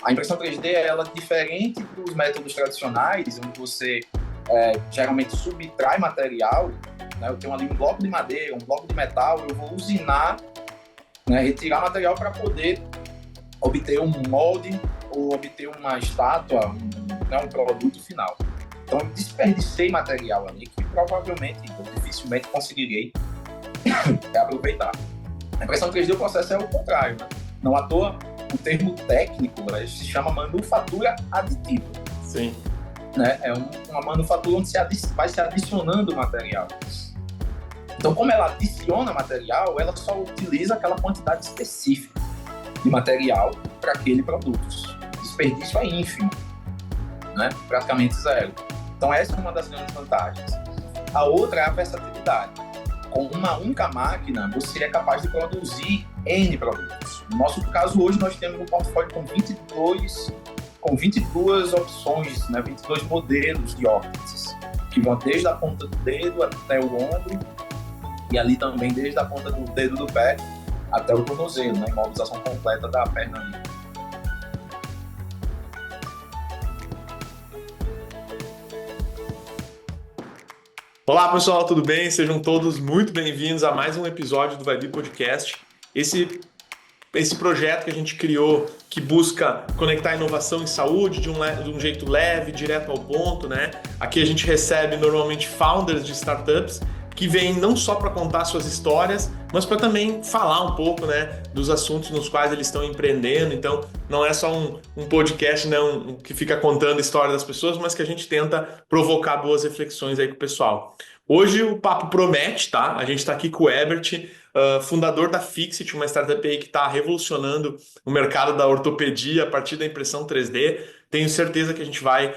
A impressão 3D ela é diferente dos métodos tradicionais, onde você geralmente subtrai material, né? Eu tenho ali um bloco de madeira, um bloco de metal, eu vou usinar, né, retirar material para poder obter um molde ou obter uma estátua, um produto final. Então, eu desperdicei material ali que provavelmente, dificilmente conseguirei aproveitar. A impressão 3D, o processo é o contrário, né? Não à toa, o termo técnico, né, se chama manufatura aditiva. Sim. Né? É uma manufatura onde vai se adicionando material. Então, como ela adiciona material, ela só utiliza aquela quantidade específica de material para aquele produto. O desperdício é ínfimo, né? Praticamente zero. Então, essa é uma das grandes vantagens. A outra é a versatilidade. Com uma única máquina, você é capaz de produzir N produtos. No nosso caso, hoje, nós temos um portfólio com 22 opções, né? 22 modelos de órteses, que vão desde a ponta do dedo até o ombro, e ali também desde a ponta do dedo do pé até o tornozelo, né? Imobilização completa da perna ali. Olá pessoal, tudo bem? Sejam todos muito bem-vindos a mais um episódio do Vibe Podcast. Esse projeto que a gente criou, que busca conectar inovação em saúde de um jeito leve, direto ao ponto, né? Aqui a gente recebe normalmente founders de startups que vêm não só para contar suas histórias, mas para também falar um pouco, né, dos assuntos nos quais eles estão empreendendo. Então, não é só um podcast, né, que fica contando a história das pessoas, mas que a gente tenta provocar boas reflexões aí com o pessoal. Hoje o papo promete, tá? A gente está aqui com o Herbert, fundador da Fixit, uma startup aí que está revolucionando o mercado da ortopedia a partir da impressão 3D. Tenho certeza que a gente vai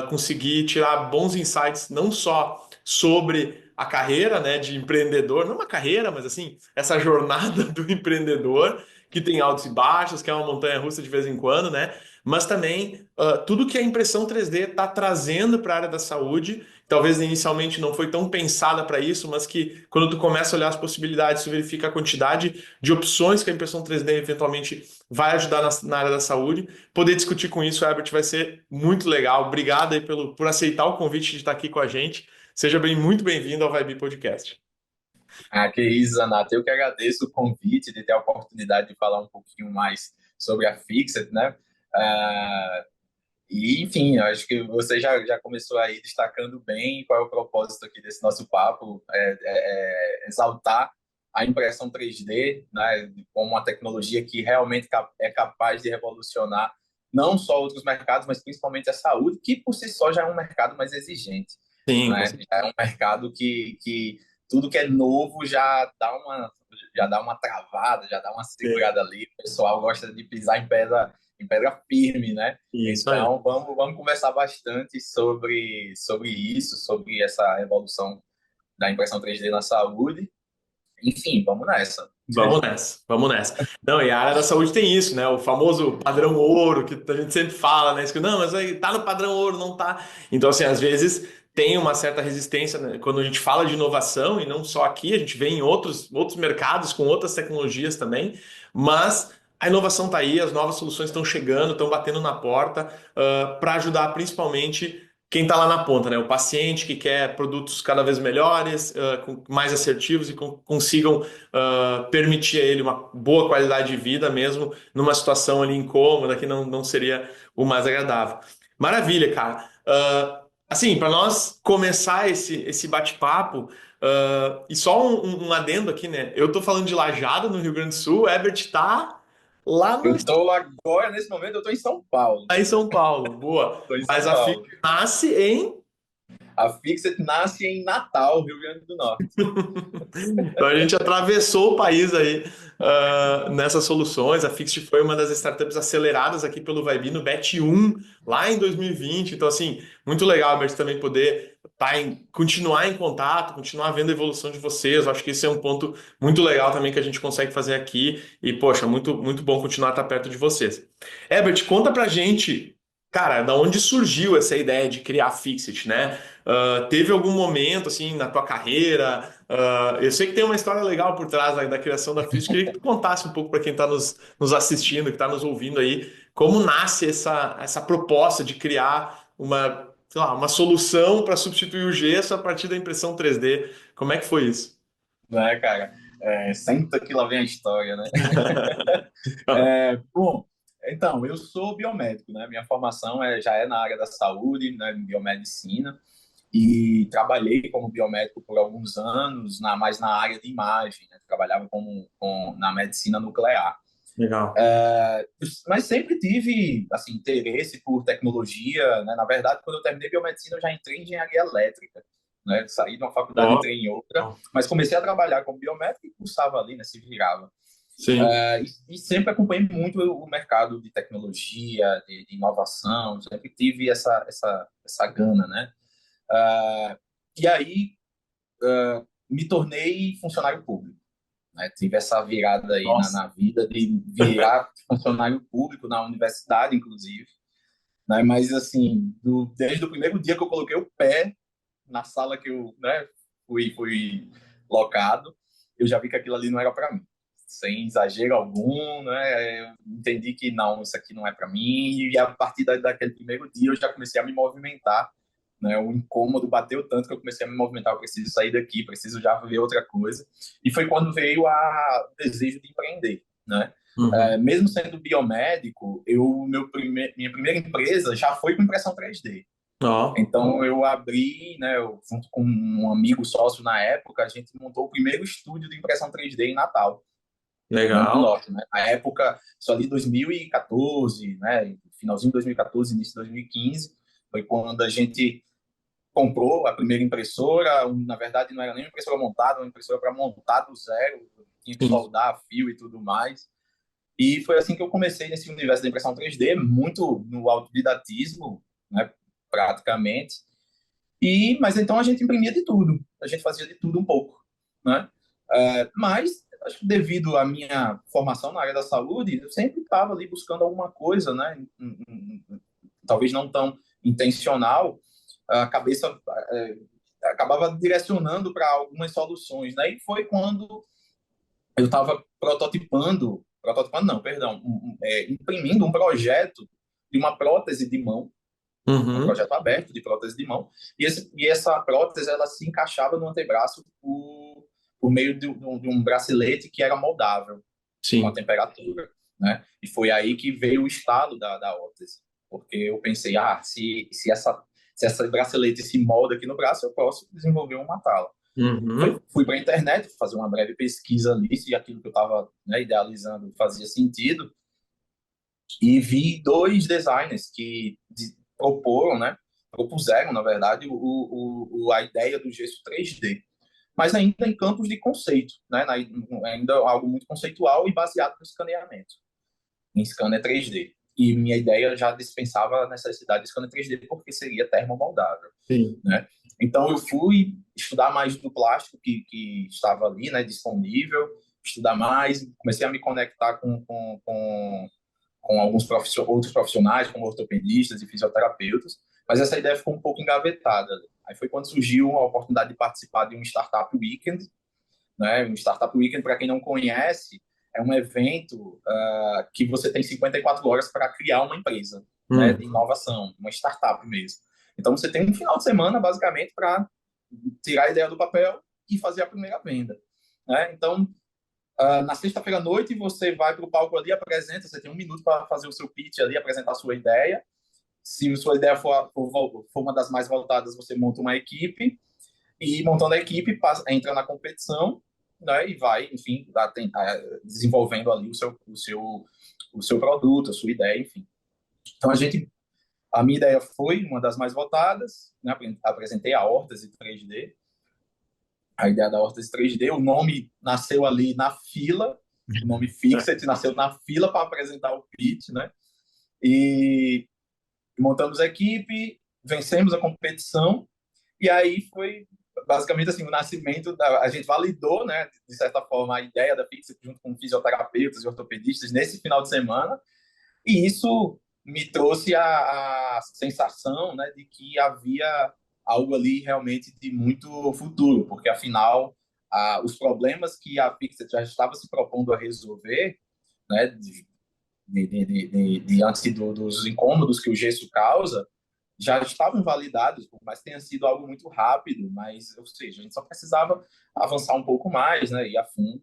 conseguir tirar bons insights, não só sobre a carreira, né, de empreendedor, não uma carreira, mas assim, essa jornada do empreendedor, que tem altos e baixos, que é uma montanha-russa de vez em quando, né? Mas também tudo que a impressão 3D está trazendo para a área da saúde, talvez inicialmente não foi tão pensada para isso, mas que quando tu começa a olhar as possibilidades, tu verifica a quantidade de opções que a impressão 3D eventualmente vai ajudar na área da saúde. Poder discutir com isso, Herbert, vai ser muito legal. Obrigado aí por aceitar o convite de estar aqui com a gente. Seja muito bem-vindo ao Vibe Podcast. Que isso, Zanata. Eu que agradeço o convite de ter a oportunidade de falar um pouquinho mais sobre a Fixit, né? E, enfim, acho que você já começou aí destacando bem qual é o propósito aqui desse nosso papo, exaltar a impressão 3D, né, como uma tecnologia que realmente é capaz de revolucionar não só outros mercados, mas principalmente a saúde, que por si só já é um mercado mais exigente. Sim, né? Já é um mercado que tudo que é novo já dá uma travada, já dá uma segurada ali. O pessoal gosta de pisar em pedra firme, né? isso aí. Então, vamos conversar bastante sobre isso, sobre essa evolução da impressão 3D na saúde. Enfim, vamos nessa. Vamos nessa. Não, e a área da saúde tem isso, né? O famoso padrão ouro, que a gente sempre fala, né? Não, mas aí tá no padrão ouro, não tá. Então, assim, às vezes tem uma certa resistência, né? Quando a gente fala de inovação, e não só aqui, a gente vê em outros mercados com outras tecnologias também, mas a inovação tá aí, as novas soluções estão chegando, estão batendo na porta, para ajudar principalmente quem está lá na ponta, né? O paciente que quer produtos cada vez melhores, mais assertivos e consigam permitir a ele uma boa qualidade de vida, mesmo numa situação ali incômoda que não seria o mais agradável. Maravilha, cara. Assim, para nós começar esse bate-papo, e só um adendo aqui, né? Eu tô falando de Lajado, no Rio Grande do Sul, o Herbert tá lá Eu estou agora, nesse momento, eu estou em São Paulo. em São Paulo, boa. Estou em Mas São a FIC Paulo. nasce em. A Fixit nasce em Natal, Rio Grande do Norte. Então a gente atravessou o país aí nessas soluções. A Fixed foi uma das startups aceleradas aqui pelo Vibe no Bet 1, lá em 2020. Então, assim, muito legal, Albert, também poder continuar em contato, continuar vendo a evolução de vocês. Eu acho que isso é um ponto muito legal também que a gente consegue fazer aqui. E, poxa, muito, muito bom continuar a estar perto de vocês. Herbert, conta pra gente. Cara, da onde surgiu essa ideia de criar a Fixit, né? Teve algum momento, assim, na tua carreira? Eu sei que tem uma história legal por trás da criação da Fixit. Queria que tu contasse um pouco para quem está nos assistindo, que está nos ouvindo aí, como nasce essa proposta de criar uma, sei lá, uma solução para substituir o gesso a partir da impressão 3D. Como é que foi isso? Não é, cara? Senta que lá vem a história, né? Bom, então, eu sou biomédico, né? Minha formação já é na área da saúde, né? Em biomedicina, e trabalhei como biomédico por alguns anos, mais na área de imagem, né? Trabalhava na medicina nuclear. Legal. Mas sempre tive, assim, interesse por tecnologia, né? Na verdade, quando eu terminei biomedicina, eu já entrei em engenharia elétrica, né? Saí de uma faculdade, Ó, entrei em outra, mas comecei a trabalhar como biomédico e cursava ali, né? Se virava. sim. E sempre acompanhei muito o mercado de tecnologia, de inovação, sempre tive essa gana, né? E aí me tornei funcionário público, né? Tive essa virada aí Nossa. na vida de virar funcionário público na universidade, inclusive, né? Mas assim, desde o primeiro dia que eu coloquei o pé na sala que eu, né, fui locado, eu já vi que aquilo ali não era para mim. Sem exagero algum, né? Eu entendi que não, isso aqui não é para mim. E a partir daquele primeiro dia eu já comecei a me movimentar, né? O incômodo bateu tanto que eu comecei a me movimentar. Eu preciso sair daqui, preciso já ver outra coisa. E foi quando veio o desejo de empreender, né? Uhum. Mesmo sendo biomédico, minha primeira empresa já foi com impressão 3D. Ó, Então eu abri, né, junto com um amigo sócio na época, a gente montou o primeiro estúdio de impressão 3D em Natal, Rio Grande do legal. Norte, né? Na época, isso ali 2014, né, finalzinho de 2014, início de 2015, foi quando a gente comprou a primeira impressora. Na verdade, não era nem uma impressora montada, uma impressora para montar do zero, tinha que Sim. soldar fio e tudo mais. E foi assim que eu comecei nesse universo da impressão 3D, muito no autodidatismo, né, praticamente. Mas então a gente imprimia de tudo, a gente fazia de tudo um pouco, né? Mas acho que devido à minha formação na área da saúde, eu sempre estava ali buscando alguma coisa, né? Talvez não tão intencional, a cabeça acabava direcionando para algumas soluções, né? E foi quando eu estava prototipando não, perdão, imprimindo um projeto de uma prótese de mão, um Uhum. projeto aberto de prótese de mão, e essa prótese ela se encaixava no antebraço por meio de um bracelete que era moldável com a Sim. temperatura, né? E foi aí que veio o estalo da órtese, porque eu pensei, se essa bracelete se molda aqui no braço, eu posso desenvolver uma tala. Uhum. Fui para a internet fazer uma breve pesquisa ali se aquilo que eu estava, né, idealizando fazia sentido, e vi dois designers que proporam, né, propuseram, na verdade, a ideia do gesso 3D, mas ainda em campos de conceito, né, ainda algo muito conceitual e baseado no escaneamento, em scanner 3D. E minha ideia já dispensava a necessidade de scanner 3D porque seria termomoldável, Sim. né? Então eu fui estudar mais do plástico que estava ali, né, disponível, estudar mais, comecei a me conectar com alguns outros profissionais, como ortopedistas e fisioterapeutas, mas essa ideia ficou um pouco engavetada. Aí foi quando surgiu a oportunidade de participar de um Startup Weekend, né? Um Startup Weekend, para quem não conhece, é um evento que você tem 54 horas para criar uma empresa, né, de Hum. inovação, uma startup mesmo. Então você tem um final de semana, basicamente, para tirar a ideia do papel e fazer a primeira venda, né? Então, na sexta-feira à noite, você vai para o palco ali, apresenta, você tem um minuto para fazer o seu pitch ali, apresentar a sua ideia. Se a sua ideia for uma das mais voltadas, você monta uma equipe, e montando a equipe, entra na competição, né, e vai, enfim, desenvolvendo ali o seu produto, a sua ideia, enfim. Então, a minha ideia foi uma das mais votadas, né, apresentei a órtese 3D, a ideia da órtese 3D, o nome nasceu ali na fila, o nome Fixit nasceu na fila para apresentar o pitch, né? E montamos a equipe, vencemos a competição, e aí foi basicamente assim, o nascimento a gente validou, né, de certa forma, a ideia da Fixit junto com fisioterapeutas e ortopedistas nesse final de semana, e isso me trouxe a sensação, né, de que havia algo ali realmente de muito futuro, porque afinal os problemas que a Pixar já estava se propondo a resolver, né, diante dos incômodos que o gesso causa, já estavam validados, por mais que tenha sido algo muito rápido, mas, ou seja, a gente só precisava avançar um pouco mais, né, ir a fundo.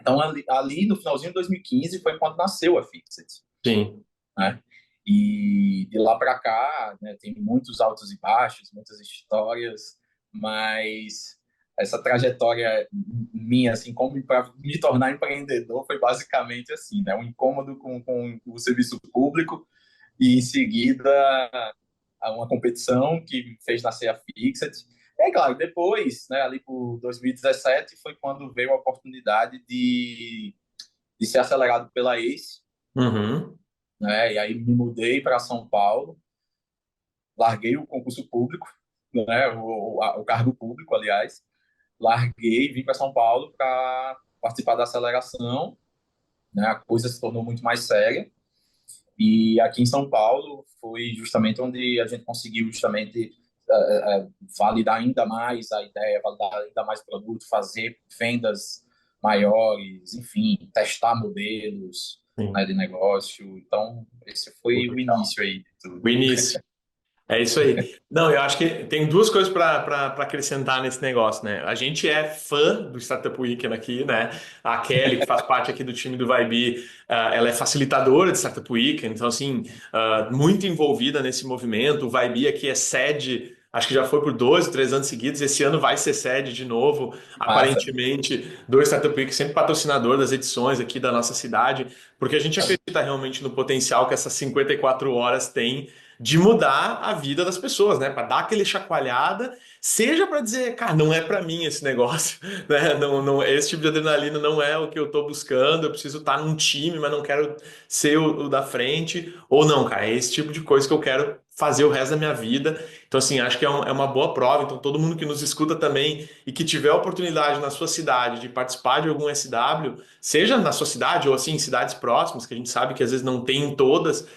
Então, ali no finalzinho de 2015 foi quando nasceu a Fixit, Sim. né? E de lá para cá, né, tem muitos altos e baixos, muitas histórias, mas essa trajetória minha, assim, como para me tornar empreendedor, foi basicamente assim, né? Um incômodo com o serviço público e em seguida a uma competição que me fez nascer a Fixit. É claro, depois, né, ali por 2017, foi quando veio a oportunidade de ser acelerado pela ACE, Uhum. né? E aí me mudei para São Paulo, larguei o concurso público, né? O cargo público, aliás, larguei, vim para São Paulo para participar da aceleração, né? A coisa se tornou muito mais séria. E aqui em São Paulo foi justamente onde a gente conseguiu justamente validar ainda mais a ideia, validar ainda mais o produto, fazer vendas maiores, enfim, testar modelos, né, Sim. de negócio. Então, esse foi o início aí de O tudo. início. É isso aí. Não, eu acho que tem duas coisas para acrescentar nesse negócio, né? A gente é fã do Startup Weekend aqui, né? A Kelly, que faz parte aqui do time do Vibe, ela é facilitadora de Startup Weekend, então, assim, muito envolvida nesse movimento. O Vibe aqui é sede, acho que já foi por 2, 3 anos seguidos, esse ano vai ser sede de novo, Massa. aparentemente, do Startup Weekend, sempre patrocinador das edições aqui da nossa cidade, porque a gente acredita realmente no potencial que essas 54 horas têm de mudar a vida das pessoas, né? Para dar aquele chacoalhada, seja para dizer, cara, não é para mim esse negócio, né? Não, esse tipo de adrenalina não é o que eu tô buscando, eu preciso estar num time, mas não quero ser o da frente, ou não, cara, é esse tipo de coisa que eu quero fazer o resto da minha vida. Então, assim, acho que é uma boa prova. Então, todo mundo que nos escuta também e que tiver a oportunidade na sua cidade de participar de algum SW, seja na sua cidade ou assim, em cidades próximas, que a gente sabe que às vezes não tem em todas,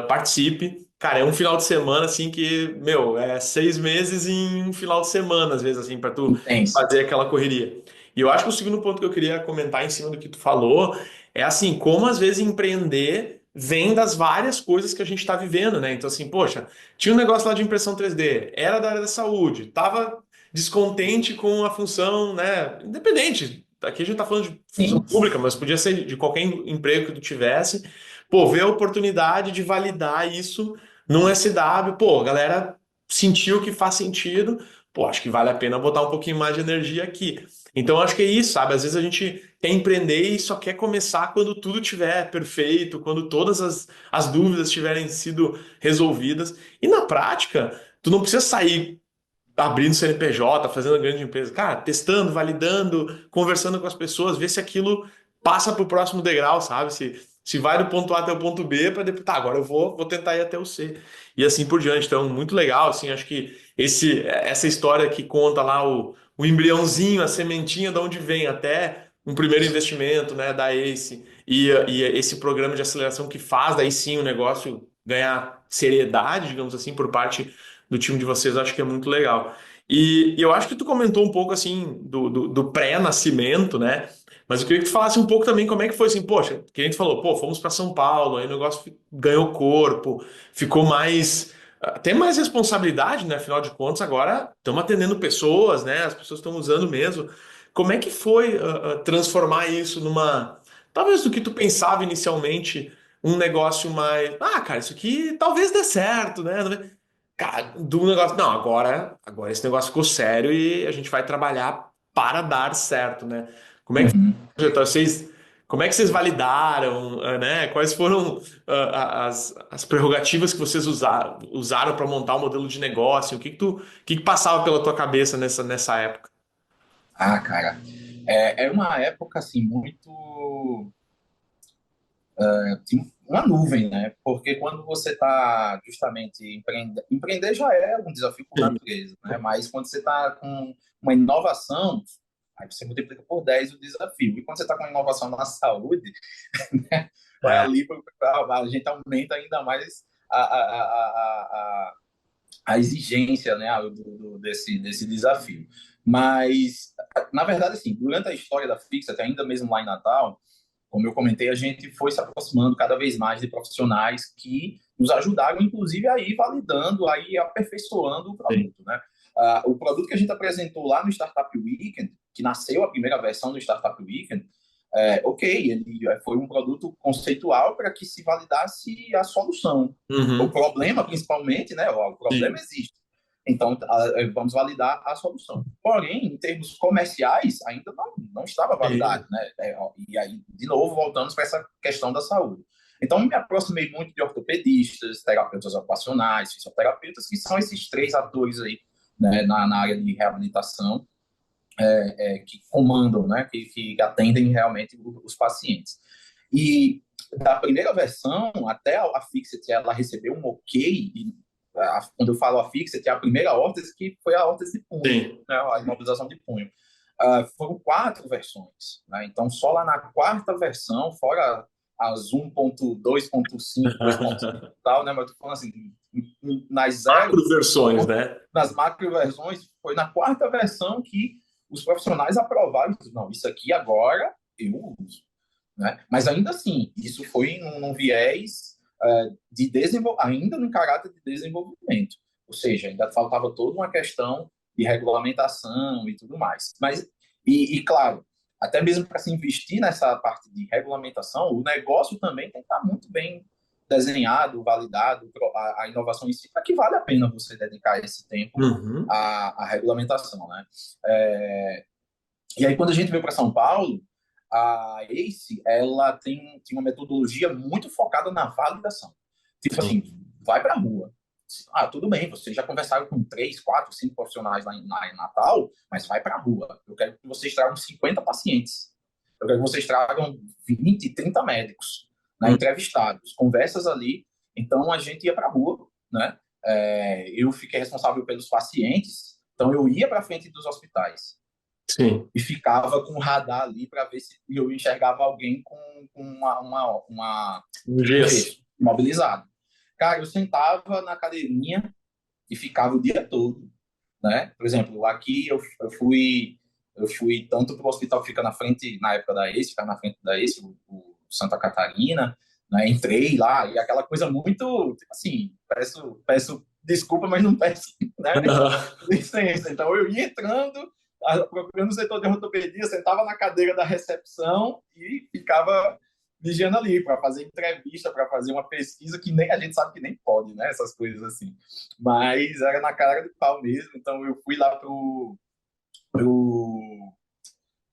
participe. Cara, é um final de semana assim que, meu, é 6 meses em um final de semana, às vezes, assim, para tu Intenso. fazer aquela correria. E eu acho que o segundo ponto que eu queria comentar em cima do que tu falou é assim, como às vezes empreender vem das várias coisas que a gente está vivendo, né? Então, assim, poxa, tinha um negócio lá de impressão 3D, era da área da saúde, tava descontente com a função, né? Independente. Aqui a gente tá falando de função Sim. pública, mas podia ser de qualquer emprego que tu tivesse. Pô, ver a oportunidade de validar isso num SW, pô, a galera sentiu que faz sentido, pô, acho que vale a pena botar um pouquinho mais de energia aqui. Então, acho que é isso, sabe? Às vezes a gente quer empreender e só quer começar quando tudo tiver perfeito, quando todas as dúvidas tiverem sido resolvidas. E na prática, tu não precisa sair abrindo CNPJ, fazendo uma grande empresa. Cara, testando, validando, conversando com as pessoas, ver se aquilo passa para o próximo degrau, sabe? Se vai do ponto A até o ponto B, para depois, tá, agora eu vou tentar ir até o C. E assim por diante. Então, muito legal, assim, acho que essa história que conta lá o embriãozinho, a sementinha de onde vem até um primeiro investimento, né, da ACE e esse programa de aceleração que faz daí sim o negócio ganhar seriedade, digamos assim, por parte do time de vocês, acho que é muito legal. E eu acho que tu comentou um pouco assim do pré-nascimento, né? Mas eu queria que tu falasse um pouco também como é que foi assim, poxa, que a gente falou, pô, fomos para São Paulo, aí o negócio ganhou corpo, ficou mais. Tem mais responsabilidade, né? Afinal de contas, agora estamos atendendo pessoas, né? As pessoas estão usando mesmo. Como é que foi transformar isso numa. Talvez do que tu pensava inicialmente, um negócio mais. Ah, cara, isso aqui talvez dê certo, né? Cara, do negócio. Não, agora esse negócio ficou sério e a gente vai trabalhar para dar certo, né? Como é que Uhum. vocês, como é que vocês validaram, né? Quais foram as prerrogativas que vocês usaram para montar o modelo de negócio? O que passava pela tua cabeça nessa época? Ah, cara, é uma época assim muito uma nuvem, né? Porque quando você está justamente empreender já é um desafio por Sim. natureza, né? Mas quando você está com uma inovação, aí você multiplica por 10 o desafio. E quando você está com uma inovação na saúde, vai É. ali, a gente aumenta ainda mais a exigência, né, desse desafio. Mas, na verdade, assim, durante a história da Fixat, ainda mesmo lá em Natal, como eu comentei, a gente foi se aproximando cada vez mais de profissionais que nos ajudaram, inclusive, a ir validando, a ir aperfeiçoando o Sim. produto, né? O produto que a gente apresentou lá no Startup Weekend, que nasceu a primeira versão do Startup Weekend, ok, ele foi um produto conceitual para que se validasse a solução. O Uhum. problema, principalmente, né? O problema Sim. existe. Então, vamos validar a solução. Porém, em termos comerciais, ainda não estava validado, Sim. né? E aí, de novo, voltamos para essa questão da saúde. Então, me aproximei muito de ortopedistas, terapeutas ocupacionais, fisioterapeutas, que são esses três atores aí, né, na área de reabilitação, que comandam, né, que atendem realmente os pacientes. E da primeira versão até a Fixit, ela recebeu um ok, e quando eu falo a Fixit, é a primeira órtese que foi a órtese de punho, Sim. né, a imobilização de punho. Foram 4 versões, né? Então só lá na quarta versão, fora as 1.2.5, 2.5 e tal, né? Mas eu tô falando assim, nas Macro zeros, versões, né? nas macro versões, foi na quarta versão que os profissionais aprovaram, não, isso aqui agora eu uso, né? Mas ainda assim, isso foi num viés de ainda no caráter de desenvolvimento, ou seja, ainda faltava toda uma questão de regulamentação e tudo mais. Mas, claro, até mesmo para se investir nessa parte de regulamentação, o negócio também tem que estar muito bem desenhado, validado, a inovação em si, para que vale a pena você dedicar esse tempo Uhum. à regulamentação, né? E aí, quando a gente veio para São Paulo, a ACE, ela tem uma metodologia muito focada na validação. Tipo Sim. assim, vai para a rua. Tudo bem, vocês já conversaram com 3, 4, 5 profissionais lá em Natal, mas vai para a rua. Eu quero que vocês tragam 50 pacientes. Eu quero que vocês tragam 20, 30 médicos, né, Hum. entrevistados, conversas ali. Então, a gente ia para a rua, né? Eu fiquei responsável pelos pacientes, então eu ia para frente dos hospitais Sim. e ficava com o radar ali para ver se eu enxergava alguém com Um um gesso. gesso imobilizado. Cara, eu sentava na cadeirinha e ficava o dia todo, né? Por exemplo, aqui eu fui tanto para o hospital que fica na frente, na época da ACE, fica na frente da ACE, o Santa Catarina, né? Entrei lá e aquela coisa muito, tipo assim, peço desculpa, mas não peço, né? Licença. Então eu ia entrando, procurando o setor de ortopedia, sentava na cadeira da recepção e ficava vigiando ali para fazer entrevista, para fazer uma pesquisa que nem a gente sabe que nem pode, né? Essas coisas assim. Mas era na cara de pau mesmo. Então eu fui lá pro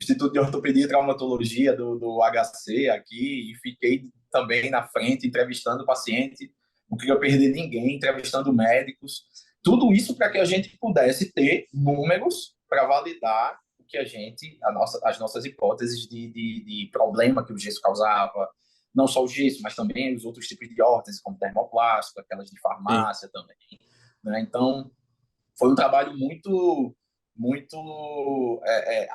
Instituto de Ortopedia e Traumatologia do HC aqui e fiquei também na frente entrevistando o paciente, não queria perder ninguém, entrevistando médicos. Tudo isso para que a gente pudesse ter números para validar o que as nossas hipóteses de problema que o gesso causava, não só o gesso, mas também os outros tipos de órtese, como termoplástico, aquelas de Sim. farmácia também, né? Então, foi um trabalho muito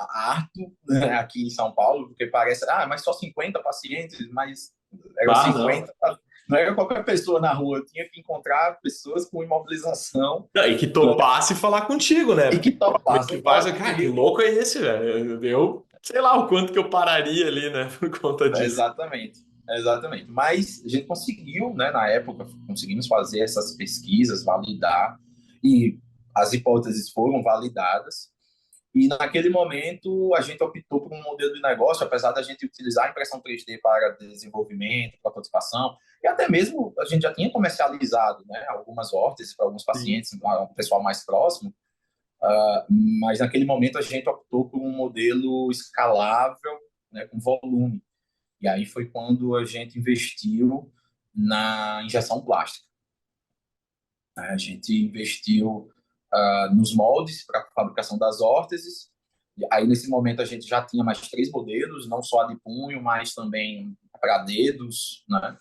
árduo, né, aqui em São Paulo, porque parece, mas só 50 pacientes, mas eram Ah, não. 50, não era qualquer pessoa na rua, eu tinha que encontrar pessoas com imobilização, Não, e que né, topasse falar contigo, né? e Porque que como é que topassem faz? falar Cara, que comigo. louco é esse, velho? Eu sei lá o quanto que eu pararia ali, né? Por conta disso. Exatamente, exatamente. Mas a gente conseguiu, né, na época, conseguimos fazer essas pesquisas, validar, e as hipóteses foram validadas. E naquele momento a gente optou por um modelo de negócio, apesar da gente utilizar a impressão 3D para desenvolvimento, prototipação, e até mesmo a gente já tinha comercializado, né, algumas órteses para alguns Sim. pacientes, um pessoal mais próximo, mas naquele momento a gente optou por um modelo escalável, né, com volume. E aí foi quando a gente investiu na injeção plástica, né? A gente investiu nos moldes para a fabricação das órteses. E aí, nesse momento, a gente já tinha mais 3 modelos, não só a de punho, mas também para dedos, né?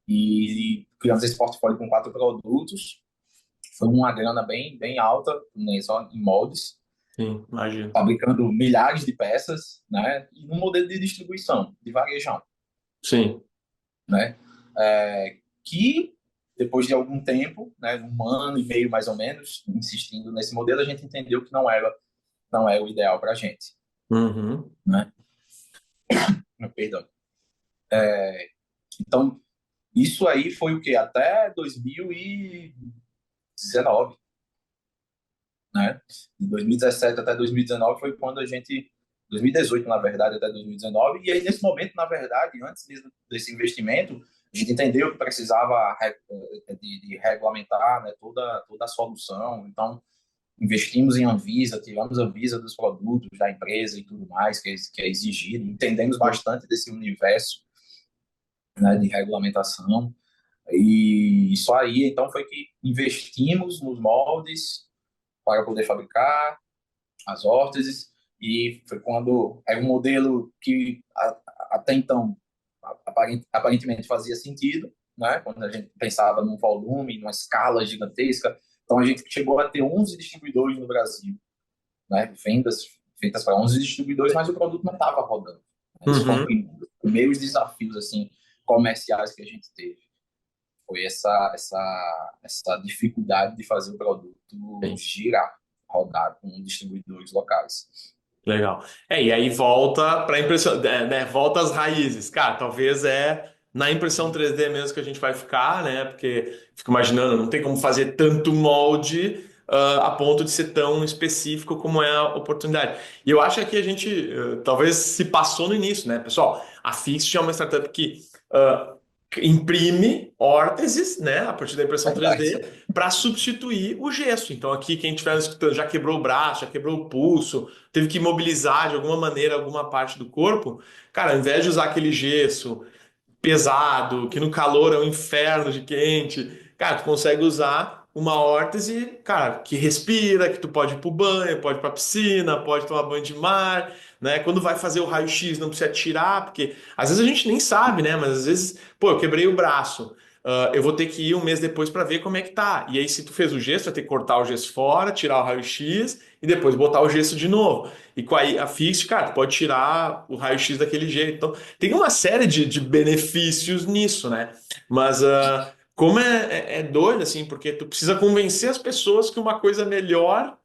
E criamos esse portfólio com 4 produtos. Foi uma grana bem, bem alta, né, só em moldes, Sim, imagino. fabricando milhares de peças, né? E um modelo de distribuição, de varejão. Sim. né? Que depois de algum tempo, né, 1 ano e meio mais ou menos, insistindo nesse modelo, a gente entendeu que não é o ideal para a gente, Uhum. né? Perdão. Então, isso aí foi o que? Até 2019, né? De 2017 até 2019 foi quando a gente... 2018, na verdade, até 2019. E aí, nesse momento, na verdade, antes mesmo desse investimento, a gente entendeu que precisava de regulamentar, né, toda a solução. Então, investimos em Anvisa, tiramos a Anvisa dos produtos da empresa e tudo mais que é exigido. Entendemos bastante desse universo, né, de regulamentação. E isso aí, então, foi que investimos nos moldes para poder fabricar as órteses, e foi quando é um modelo que até então aparentemente fazia sentido, né? Quando a gente pensava num volume, numa escala gigantesca. Então a gente chegou a ter 11 distribuidores no Brasil, né? Vendas feitas para 11 distribuidores, mas o produto não estava rodando. Esses foram os Uhum. primeiros desafios assim comerciais que a gente teve. Foi essa dificuldade de fazer o produto Sim. girar, rodar com distribuidores locais. Legal. E aí volta para impressão, né? Volta às raízes. Cara, talvez na impressão 3D mesmo que a gente vai ficar, né? Porque fico imaginando, não tem como fazer tanto molde a ponto de ser tão específico como é a oportunidade. E eu acho que a gente talvez se passou no início, né? Pessoal, a Fix é uma startup que ah, imprime órteses, né? A partir da impressão Verdade. 3D para substituir o gesso. Então aqui quem estiver escutando já quebrou o braço, já quebrou o pulso, teve que mobilizar de alguma maneira alguma parte do corpo, cara, ao invés de usar aquele gesso pesado, que no calor é um inferno de quente, cara, tu consegue usar uma órtese, cara, que respira, que tu pode ir pro banho, pode ir pra piscina, pode tomar banho de mar, né? Quando vai fazer o raio-x não precisa tirar, porque às vezes a gente nem sabe, né? Mas às vezes, pô, eu quebrei o braço. Eu vou ter que ir um mês depois para ver como é que tá. E aí, se tu fez o gesso, vai ter que cortar o gesso fora, tirar o raio-x e depois botar o gesso de novo. E com a Fix, cara, tu pode tirar o raio-x daquele jeito. Então, tem uma série de benefícios nisso, né? Mas como é doido, assim, porque tu precisa convencer as pessoas que uma coisa melhor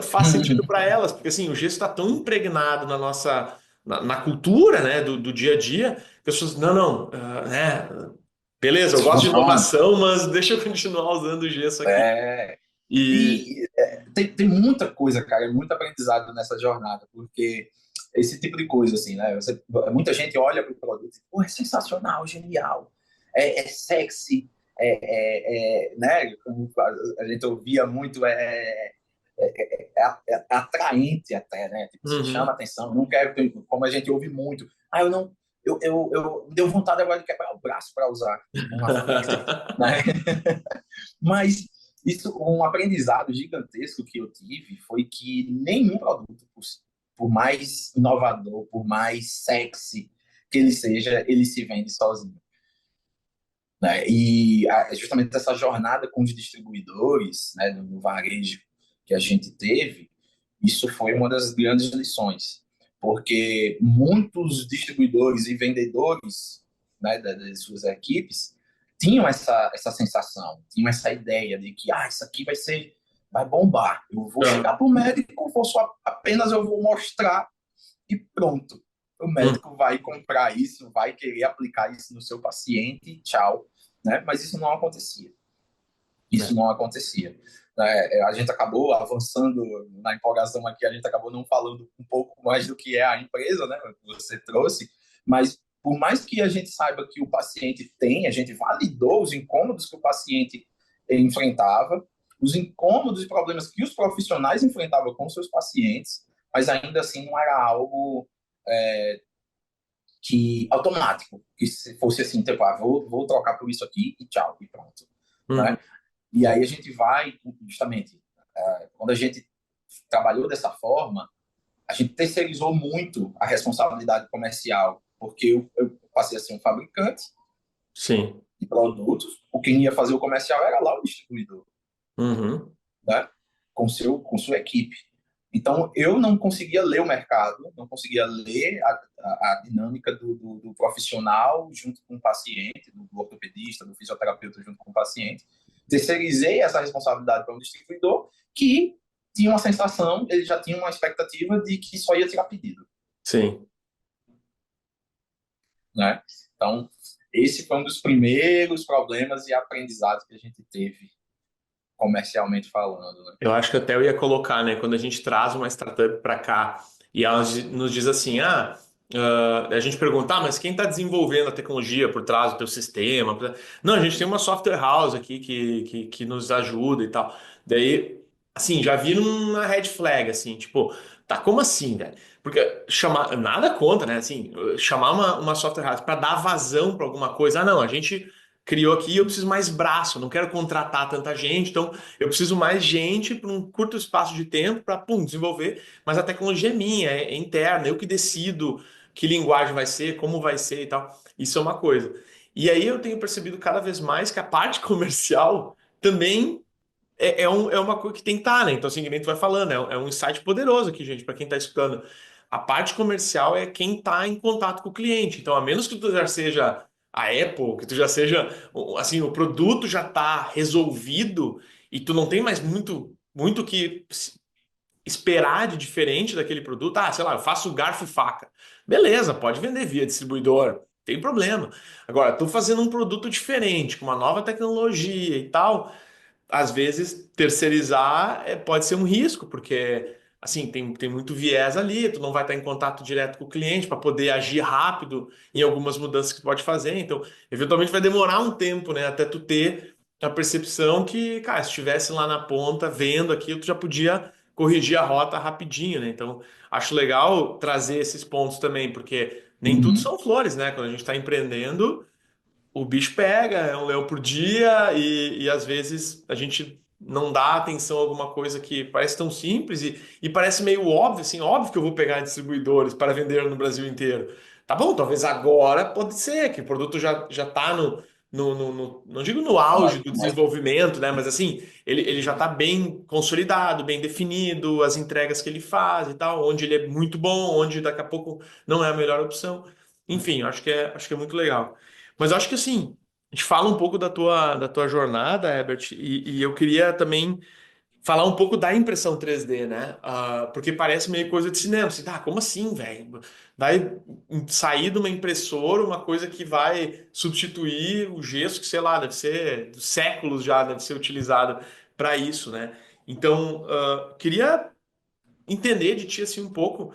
faz sentido para elas. Porque, assim, o gesso está tão impregnado na nossa... Na cultura, né, do dia a dia, que as pessoas, não, não, né, beleza, eu gosto de Funciona. inovação, mas deixa eu continuar usando o gesso aqui. É, E. e tem muita coisa, cara, muito aprendizado nessa jornada, porque esse tipo de coisa, assim, né? Muita gente olha para o produto e diz, pô, é sensacional, genial, é sexy, né? Como a gente ouvia muito, é atraente até, né? Tipo, você chama Uhum. atenção, não quero, como a gente ouve muito, eu não, eu me deu vontade agora de quebrar o braço para usar uma fixa, né? Mas isso, um aprendizado gigantesco que eu tive foi que nenhum produto, por mais inovador, por mais sexy que ele seja, ele se vende sozinho, né? E justamente essa jornada com os distribuidores, né, no varejo que a gente teve, isso foi uma das grandes lições, porque muitos distribuidores e vendedores, né, das suas equipes tinham essa sensação, tinham essa ideia de que isso aqui vai bombar. Eu vou chegar Uhum. para o médico, apenas eu vou mostrar e pronto. O médico vai comprar isso, vai querer aplicar isso no seu paciente, tchau, né? Mas isso não acontecia. Isso É. não acontecia. A gente acabou avançando na empolgação aqui, a gente acabou não falando um pouco mais do que é a empresa, né? Que você trouxe, mas por mais que a gente saiba que o paciente tem, a gente validou os incômodos que o paciente enfrentava, os incômodos e problemas que os profissionais enfrentavam com seus pacientes, mas ainda assim não era algo que automático, que se fosse assim, tipo, vou trocar por isso aqui e tchau, e pronto, Uhum. né? E aí a gente vai, justamente, quando a gente trabalhou dessa forma, a gente terceirizou muito a responsabilidade comercial, porque eu passei a ser um fabricante Sim. de produtos, o quem ia fazer o comercial era lá o distribuidor, Uhum. né? Com sua equipe. Então, eu não conseguia ler o mercado, não conseguia ler a dinâmica do profissional junto com o paciente, do ortopedista, do fisioterapeuta junto com o paciente. Terceirizei essa responsabilidade para um distribuidor que tinha uma sensação, ele já tinha uma expectativa de que só ia tirar pedido, Sim. né? Então, esse foi um dos primeiros problemas e aprendizados que a gente teve comercialmente falando, né? Eu acho que até eu ia colocar, né? Quando a gente traz uma startup para cá e ela nos diz assim, a gente pergunta, mas quem está desenvolvendo a tecnologia por trás do teu sistema? Não, a gente tem uma software house aqui que nos ajuda e tal. Daí, assim, já vi uma red flag, assim, tipo, tá, como assim, velho? Porque chamar, nada contra, né? Assim, chamar uma software house para dar vazão para alguma coisa, não, a gente criou aqui, eu preciso mais braço, eu não quero contratar tanta gente, então eu preciso mais gente por um curto espaço de tempo para, desenvolver, mas a tecnologia é minha, é interna, eu que decido que linguagem vai ser, como vai ser e tal. Isso é uma coisa. E aí eu tenho percebido cada vez mais que a parte comercial também é uma coisa que tem que estar, né? Então, assim, que nem tu vai falando, é um insight poderoso aqui, gente, para quem está escutando. A parte comercial é quem está em contato com o cliente. Então, a menos que tu já seja a Apple, que tu já seja, assim, o produto já está resolvido e tu não tem mais muito o que esperar de diferente daquele produto. Ah, sei lá, eu faço garfo e faca. Beleza, pode vender via distribuidor, tem problema. Agora, tô fazendo um produto diferente, com uma nova tecnologia e tal, às vezes terceirizar pode ser um risco, porque assim tem muito viés ali, tu não vai estar em contato direto com o cliente para poder agir rápido em algumas mudanças que tu pode fazer. Então, eventualmente vai demorar um tempo, né, até tu ter a percepção que, cara, se estivesse lá na ponta vendo aquilo, tu já podia corrigir a rota rapidinho, né? Então, acho legal trazer esses pontos também, porque nem tudo Uhum. são flores, né? Quando a gente está empreendendo, o bicho pega, é um leão por dia e às vezes a gente não dá atenção a alguma coisa que parece tão simples e parece meio óbvio, assim, óbvio que eu vou pegar distribuidores para vender no Brasil inteiro. Tá bom, talvez agora pode ser que o produto já tá não digo no auge do Mas, desenvolvimento, né? Mas assim, ele já está bem consolidado, bem definido, as entregas que ele faz e tal, onde ele é muito bom, onde daqui a pouco não é a melhor opção. Enfim, acho que é muito legal. Mas eu acho que assim, a gente fala um pouco da tua jornada, Herbert, e eu queria também falar um pouco da impressão 3D, né? Porque parece meio coisa de cinema. Assim, tá, como assim, velho? Vai sair de uma impressora uma coisa que vai substituir o gesso, que sei lá, deve ser séculos já, deve ser utilizado para isso, né? Então, queria entender de ti assim um pouco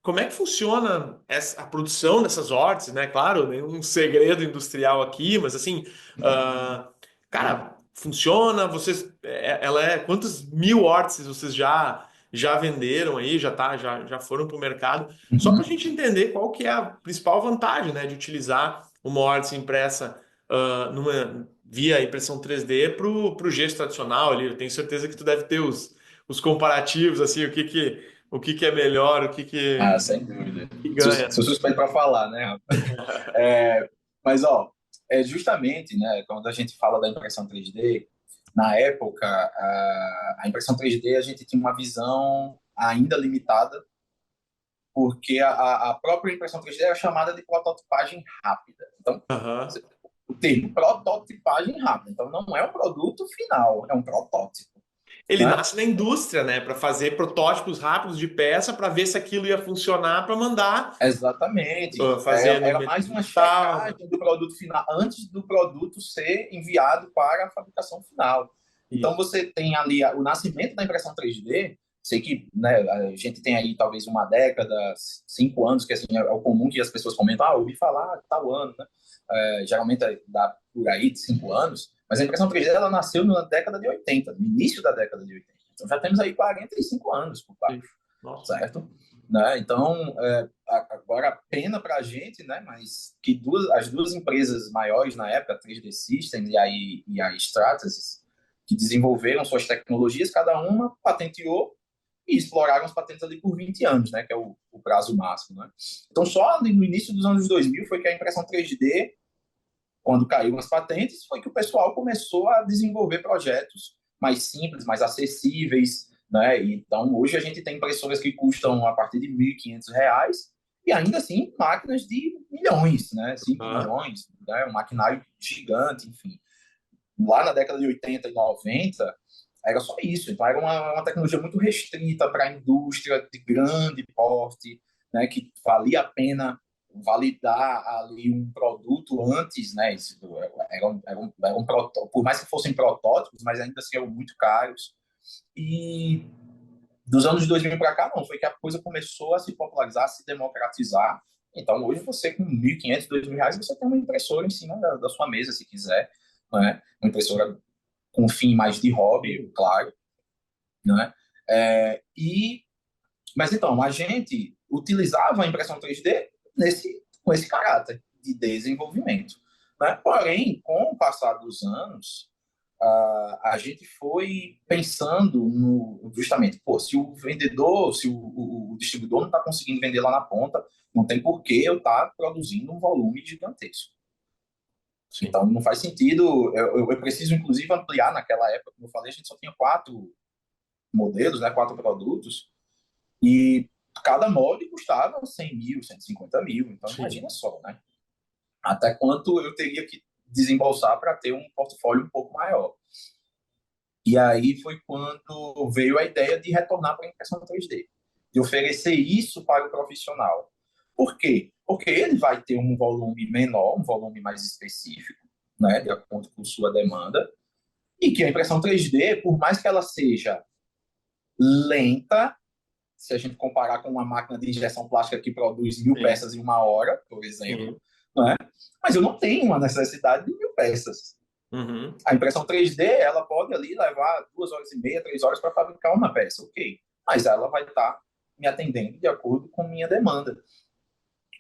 como é que funciona a produção dessas órteses, né? Claro, nenhum segredo industrial aqui, mas assim, cara, funciona? Vocês, ela quantos mil órteses vocês já venderam aí, já foram para o mercado? Só para a uhum. gente entender qual que é a principal vantagem, né, de utilizar uma órtese impressa via impressão 3D para o gesso tradicional ali. Eu tenho certeza que tu deve ter os comparativos, assim, o que que é melhor, Ah, sem dúvida. que Sou, ganha, sou né? suspeito para falar, né, rapaz? Mas, ó, justamente, né, quando a gente fala da impressão 3D, na época, a impressão 3D a gente tinha uma visão ainda limitada, porque a própria impressão 3D era chamada de prototipagem rápida. Então, Aham. o termo prototipagem rápida. Então, não é um produto final, é um protótipo, Ele né? nasce na indústria, né, para fazer protótipos rápidos de peça para ver se aquilo ia funcionar para mandar Exatamente. fazer no Era mais medida uma e tal. checagem do produto final, antes do produto ser enviado para a fabricação final. Então, Isso. você tem ali o nascimento da impressão 3D. Sei que, né, a gente tem aí talvez uma década, 5 anos, que assim, é o comum que as pessoas comentam, ouvi falar tal ano, né? Geralmente dá por aí de 5 anos, mas a impressão 3D ela nasceu na década de 80, no início da década de 80. Então já temos aí 45 anos por baixo, Sim. Nossa. certo? Né? Então, agora pena para a gente, né? Mas que as duas empresas maiores na época, a 3D Systems e a Stratasys, que desenvolveram suas tecnologias, cada uma patenteou e exploraram as patentes ali por 20 anos, né? Que é o prazo máximo, né? Então, só ali no início dos anos 2000 foi que a impressão 3D, quando caíram as patentes, foi que o pessoal começou a desenvolver projetos mais simples, mais acessíveis, né? Então, hoje a gente tem impressoras que custam a partir de R$ 1.500 e ainda assim máquinas de milhões, né? 5 Ah, milhões, né? Um maquinário gigante, enfim. Lá na década de 80 e 90 era só isso. Então, era uma tecnologia muito restrita para a indústria de grande porte, né? Que valia a pena validar ali um produto antes, né? Isso por mais que fossem protótipos, mas ainda assim eram muito caros. E dos anos 2000 para cá, não, foi que a coisa começou a se popularizar, a se democratizar. Então, hoje, você com R$ 1.500, R$ 2.000, você tem uma impressora em cima da sua mesa, se quiser, né? Uma impressora com fim mais de hobby, claro, né? E, mas então, a gente utilizava a impressão 3D com esse caráter de desenvolvimento, né? Porém, com o passar dos anos, a gente foi pensando no, justamente, pô, se o vendedor, se o distribuidor não está conseguindo vender lá na ponta, não tem por que eu estar produzindo um volume gigantesco. sim. Então, não faz sentido. Eu preciso, inclusive, ampliar. Naquela época, como eu falei, a gente só tinha 4 modelos, né, 4 produtos, e cada molde custava 100 mil, 150 mil. Então, Sim. imagina só, né? Até quanto eu teria que desembolsar para ter um portfólio um pouco maior. E aí foi quando veio a ideia de retornar para a impressão 3D, de oferecer isso para o profissional. Por quê? Porque ele vai ter um volume menor, um volume mais específico, né, de acordo com sua demanda, e que a impressão 3D, por mais que ela seja lenta, se a gente comparar com uma máquina de injeção plástica que produz 1.000 Sim. peças em uma hora, por Sim. exemplo, né? Mas eu não tenho uma necessidade de 1.000 peças. Uhum. A impressão 3D, ela pode ali levar 2 horas e meia, 3 horas para fabricar uma peça, ok. Mas ela vai estar me atendendo de acordo com minha demanda,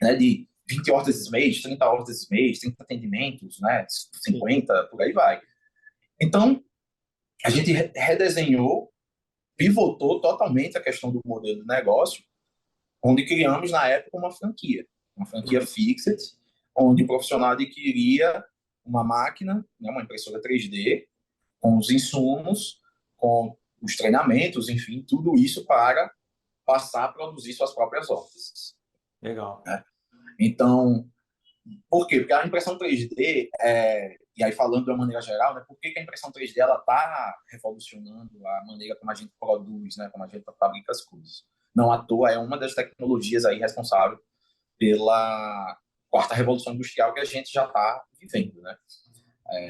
né? De 20 ordens esse mês, 30 ordens esse mês, 30 atendimentos, né? Sim. 50, por aí vai. Então, a gente redesenhou, pivotou totalmente a questão do modelo de negócio, onde criamos, na época, uma franquia Uhum. fixed, onde o profissional adquiria uma máquina, né, uma impressora 3D, com os insumos, com os treinamentos, enfim, tudo isso para passar a produzir suas próprias órteses, Legal. né? Então, por quê? Porque a impressão 3D, e aí falando de uma maneira geral, né, por que a impressão 3D ela está revolucionando a maneira como a gente produz, né, como a gente fabrica as coisas? Não à toa é uma das tecnologias aí responsável pela quarta revolução industrial que a gente já está vivendo, né?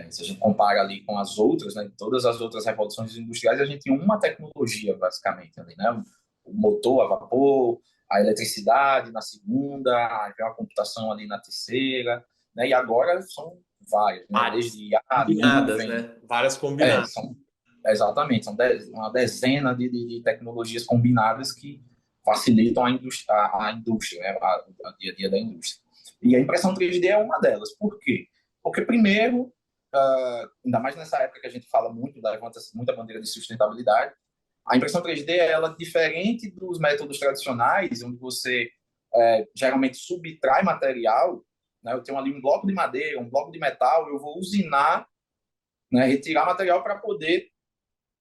Se a gente compara ali com as outras, né, todas as outras revoluções industriais, a gente tem uma tecnologia, basicamente, ali, né? O motor a vapor, a eletricidade na segunda, aí vem a computação ali na terceira, né? E agora são várias, né? Várias. Desde a Combinadas, nuvem, né? Várias combinadas. são, exatamente, são uma dezena de tecnologias combinadas que facilitam a indústria, né? A dia a dia da indústria. E a impressão 3D é uma delas. Por quê? Porque, primeiro, ainda mais nessa época que a gente fala muito, levanta muita bandeira de sustentabilidade, a impressão 3D, ela, diferente dos métodos tradicionais, onde você geralmente subtrai material, né? Eu tenho ali um bloco de madeira, um bloco de metal, eu vou usinar, né, retirar material para poder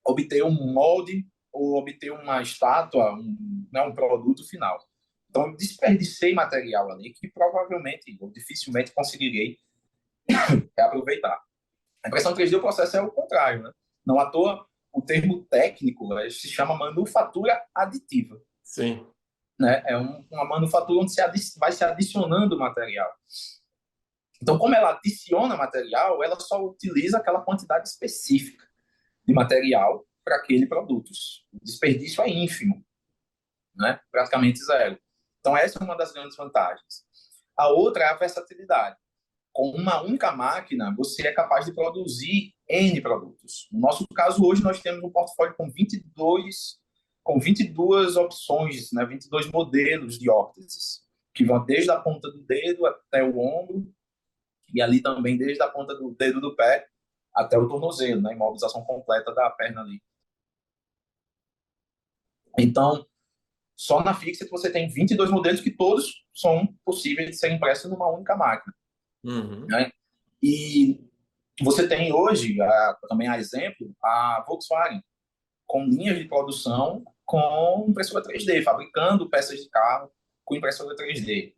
obter um molde ou obter uma estátua, né, um produto final. Então, eu desperdicei material ali que provavelmente ou dificilmente conseguirei reaproveitar. A impressão 3D, o processo é o contrário, né? Não à toa, o termo técnico, né, se chama manufatura aditiva, Sim. né? É uma manufatura onde vai se adicionando material. Então, como ela adiciona material, ela só utiliza aquela quantidade específica de material para aquele produto. O desperdício é ínfimo, né? Praticamente zero. Então, essa é uma das grandes vantagens. A outra é a versatilidade. Com uma única máquina, você é capaz de produzir N produtos. No nosso caso, hoje, nós temos um portfólio com 22 opções, né? 22 modelos de órteses, que vão desde a ponta do dedo até o ombro, e ali também desde a ponta do dedo do pé até o tornozelo, né? Imobilização completa da perna ali. Então, só na Fixit você tem 22 modelos que todos são possíveis de serem impressos numa única máquina, Uhum. né? E você tem hoje, também a exemplo, a Volkswagen com linhas de produção com impressora 3D, fabricando peças de carro com impressora 3D.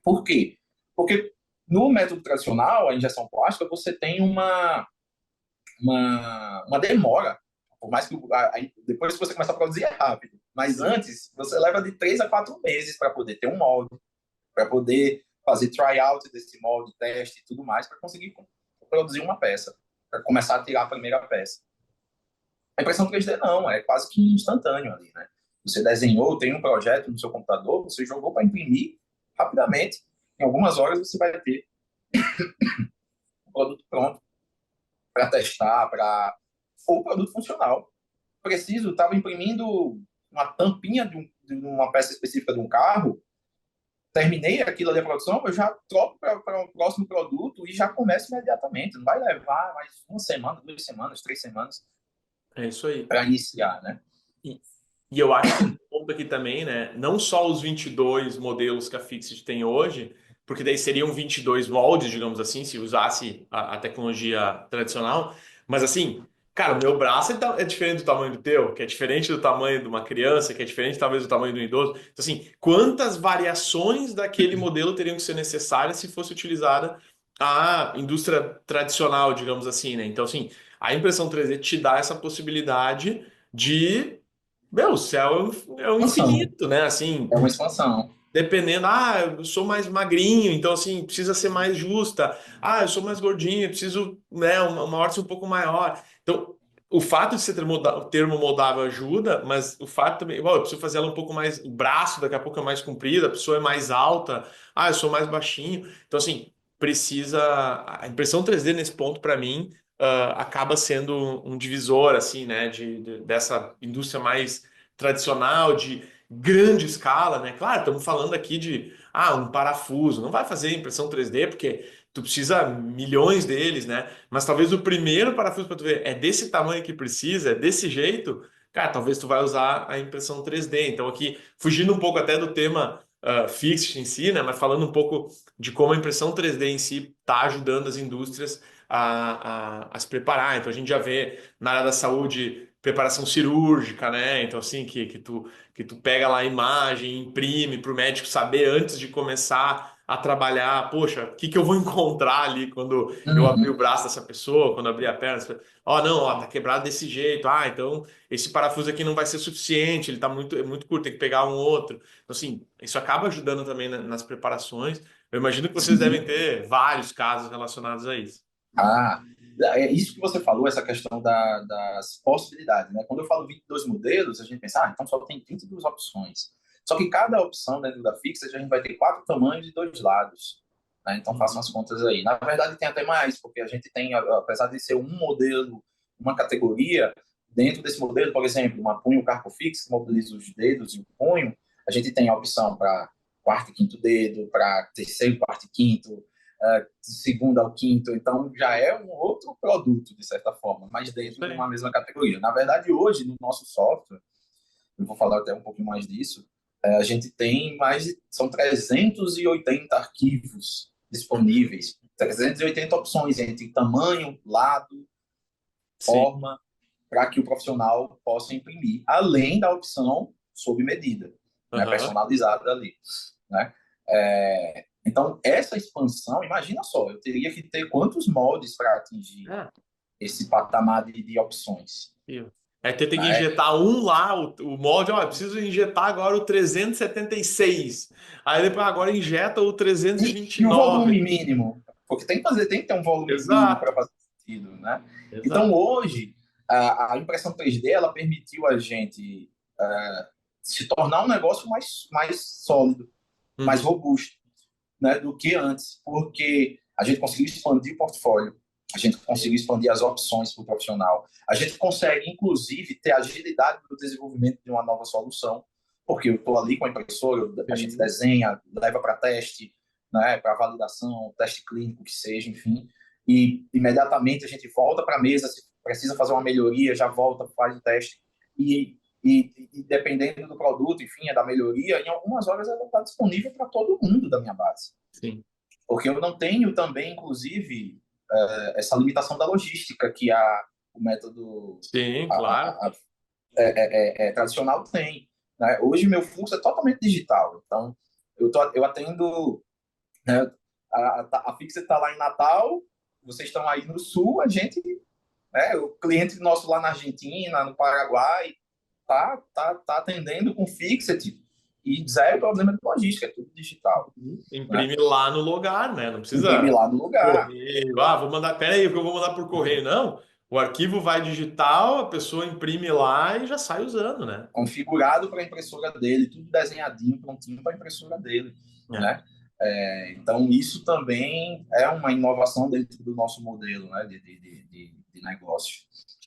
Por quê? Porque no método tradicional, a injeção plástica, você tem uma demora. Por mais que depois que você começa a produzir é rápido. Mas antes, você leva de 3 a 4 meses para poder ter um molde, para poder fazer tryout desse molde, teste e tudo mais, para conseguir produzir uma peça, para começar a tirar a primeira peça. A impressão 3D não, é quase que instantâneo ali, né? Você desenhou, tem um projeto no seu computador, você jogou para imprimir rapidamente, em algumas horas você vai ter o produto pronto para testar, ou produto funcional. Preciso, estava imprimindo uma tampinha de uma peça específica de um carro, terminei aquilo ali a produção, eu já troco para o próximo produto e já começo imediatamente. Não vai levar mais uma semana, 2 semanas, 3 semanas É isso aí. para iniciar, né? E, e eu acho que tem um ponto aqui também, né? Não só os 22 modelos que a Fixit tem hoje, porque daí seriam 22 moldes, digamos assim, se usasse a tecnologia tradicional, mas assim, cara, o meu braço é diferente do tamanho do teu, que é diferente do tamanho de uma criança, que é diferente talvez do tamanho do idoso. Então, assim, quantas variações daquele modelo teriam que ser necessárias se fosse utilizada a indústria tradicional, digamos assim, né? Então, assim, a impressão 3D te dá essa possibilidade de meu, o céu é um Expansão. infinito, né? Assim, É uma expansão. dependendo, eu sou mais magrinho, então assim, precisa ser mais justa. Eu sou mais gordinho, preciso, né, uma órtese um pouco maior. Então, o fato de ser termo moldável ajuda, mas o fato também, bom, eu preciso fazer ela um pouco mais, o braço daqui a pouco é mais comprido, a pessoa é mais alta, eu sou mais baixinho. Então, assim, precisa, a impressão 3D nesse ponto, para mim, acaba sendo um divisor, assim, né, dessa indústria mais tradicional, de grande escala, né? Claro, estamos falando aqui de um parafuso. Não vai fazer impressão 3D porque tu precisa milhões deles, né? Mas talvez o primeiro parafuso para tu ver é desse tamanho que precisa, é desse jeito, cara, talvez tu vai usar a impressão 3D. Então aqui, fugindo um pouco até do tema fixed em si, né? Mas falando um pouco de como a impressão 3D em si está ajudando as indústrias a se preparar. Então a gente já vê na área da saúde preparação cirúrgica, né? Então assim que tu pega lá a imagem, imprime para o médico saber antes de começar a trabalhar, poxa, o que que eu vou encontrar ali quando eu abrir o Uhum. braço dessa pessoa, quando abrir a perna? Não, tá quebrado desse jeito. Então esse parafuso aqui não vai ser suficiente, ele tá muito curto, tem que pegar um outro. Então, assim, isso acaba ajudando também nas preparações. Eu imagino que vocês devem Sim. ter vários casos relacionados a isso. Ah, é isso que você falou, essa questão das possibilidades, né? Quando eu falo 22 modelos, a gente pensa, então só tem 22 opções. Só que cada opção dentro da fixa, a gente vai ter 4 tamanhos e 2 lados, né? Então façam Uhum. as contas aí. Na verdade, tem até mais, porque a gente tem, apesar de ser um modelo, uma categoria, dentro desse modelo, por exemplo, uma punho carpo fixo, que mobiliza os dedos e o punho, a gente tem a opção para quarto e quinto dedo, para terceiro, quarto e quinto, segundo ao quinto, então já é um outro produto, de certa forma, mas Isso dentro de aí. uma mesma categoria. Na verdade, hoje, no nosso software, eu vou falar até um pouquinho mais disso, a gente tem são 380 arquivos disponíveis, 380 opções entre tamanho, lado, Sim. forma, para que o profissional possa imprimir, além da opção sob medida, né, Aham. personalizada ali, né? Então, essa expansão, imagina só, eu teria que ter quantos moldes para atingir É. esse patamar de opções, Viu? Aí tu tem que né? injetar um lá, o molde, eu preciso injetar agora o 376. Aí depois agora injeta o E o volume 329. mínimo, porque tem que ter um volume mínimo para Exato, fazer sentido, né? Então, exato. hoje, a impressão 3D, ela permitiu a gente se tornar um negócio mais sólido, mais Uhum. robusto, né, do que antes, porque a gente conseguiu expandir o portfólio, a gente conseguiu expandir as opções para o profissional, a gente consegue, inclusive, ter agilidade no desenvolvimento de uma nova solução, porque eu estou ali com a impressora, a gente Sim. desenha, leva para teste, né, para validação, teste clínico, que seja, enfim, e imediatamente a gente volta para a mesa, se precisa fazer uma melhoria, já volta, faz o teste, e dependendo do produto, enfim, da melhoria, em algumas horas ela está disponível para todo mundo da minha base. Sim. Porque eu não tenho também, inclusive, essa limitação da logística que o método, Sim, a, claro. a, a, tradicional tem, né? Hoje meu fluxo é totalmente digital. Então, eu atendo, né, a Fixa está lá em Natal, vocês estão aí no Sul, a gente, né, o cliente nosso lá na Argentina, no Paraguai, tá atendendo com Fixed e zero problema de logística, é tudo digital, né? Imprime lá no lugar, né? Não Imprime precisa lá no lugar, correio. Ah, vou mandar. Pera aí, que eu vou mandar por correio. Não. O arquivo vai digital, a pessoa imprime lá e já sai usando, né? configurado para a impressora dele, tudo desenhadinho, prontinho para a impressora dele, É, né? Então, isso também é uma inovação dentro do nosso modelo, né, de negócio.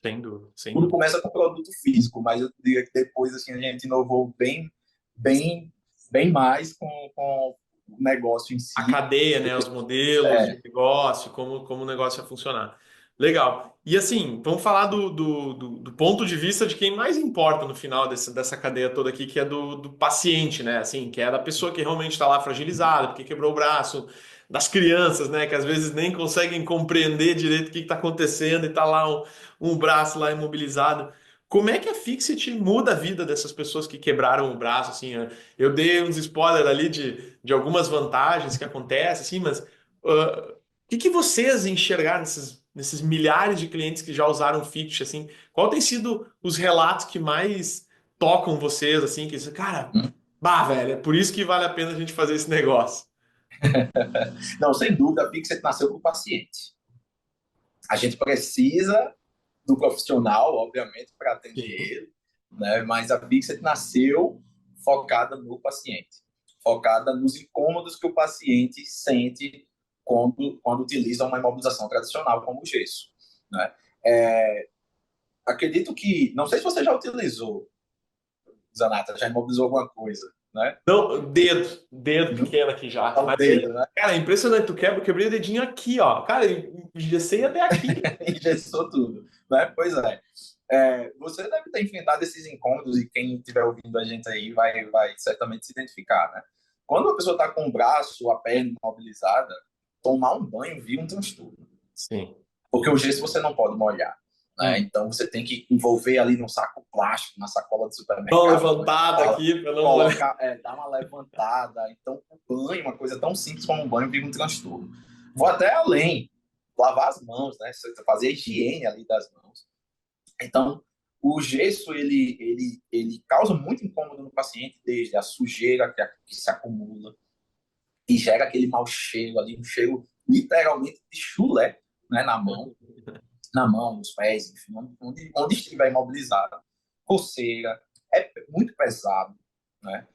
sem dúvida, sem Tudo dúvida. começa com produto físico, mas eu diria que depois assim, a gente inovou bem, bem mais com o negócio em A si. cadeia, né? Os modelos de É, negócio, como o negócio vai funcionar. Legal. E assim, vamos falar do ponto de vista de quem mais importa no final dessa cadeia toda aqui, que é do paciente, né? Assim, que é da pessoa que realmente está lá fragilizada, porque quebrou o braço, das crianças, né? Que às vezes nem conseguem compreender direito o que está acontecendo e tá lá um braço lá imobilizado. Como é que a Fixit muda a vida dessas pessoas que quebraram o braço, assim? Eu dei uns spoilers ali de algumas vantagens que acontecem, assim, mas o que vocês enxergaram nesses milhares de clientes que já usaram Fitch, assim? Qual tem sido os relatos que mais tocam vocês, assim, que cara, bah, velho, é por isso que vale a pena a gente fazer esse negócio. não, sem dúvida, a Pixel nasceu para o paciente. A gente precisa do profissional, obviamente, para atender Sim. ele, né? Mas a Pixel nasceu focada no paciente, focada nos incômodos que o paciente sente quando utiliza uma imobilização tradicional como o gesso, né? Acredito que, não sei se você já utilizou, Zanata, já imobilizou alguma coisa, né? Não, dedo pequeno aqui já. Ao Mas, dedo, né? cara, é impressionante. Quebrei o dedinho aqui, ó. Cara, engessei até aqui. Engessou tudo, né? Pois é. Você deve ter enfrentado esses incômodos e quem estiver ouvindo a gente aí vai certamente se identificar, né? Quando a pessoa está com o braço, a perna imobilizada, tomar um banho vira um transtorno. Sim. Porque o gesso você não pode molhar, né? Hum. Então você tem que envolver ali num saco plástico, na sacola do Mão supermercado, como a gente levantada fala, aqui para não molhar. colocar, dar uma levantada. Então o banho, uma coisa tão simples como um banho, vira um transtorno. Vou até além, lavar as mãos, né? Fazer a higiene ali das mãos. Então, o gesso ele causa muito incômodo no paciente, desde a sujeira que se acumula e gera aquele mau cheiro ali, um cheiro literalmente de chulé, né, na mão, nos pés, enfim, onde estiver imobilizado. Coceira, é muito pesado, né?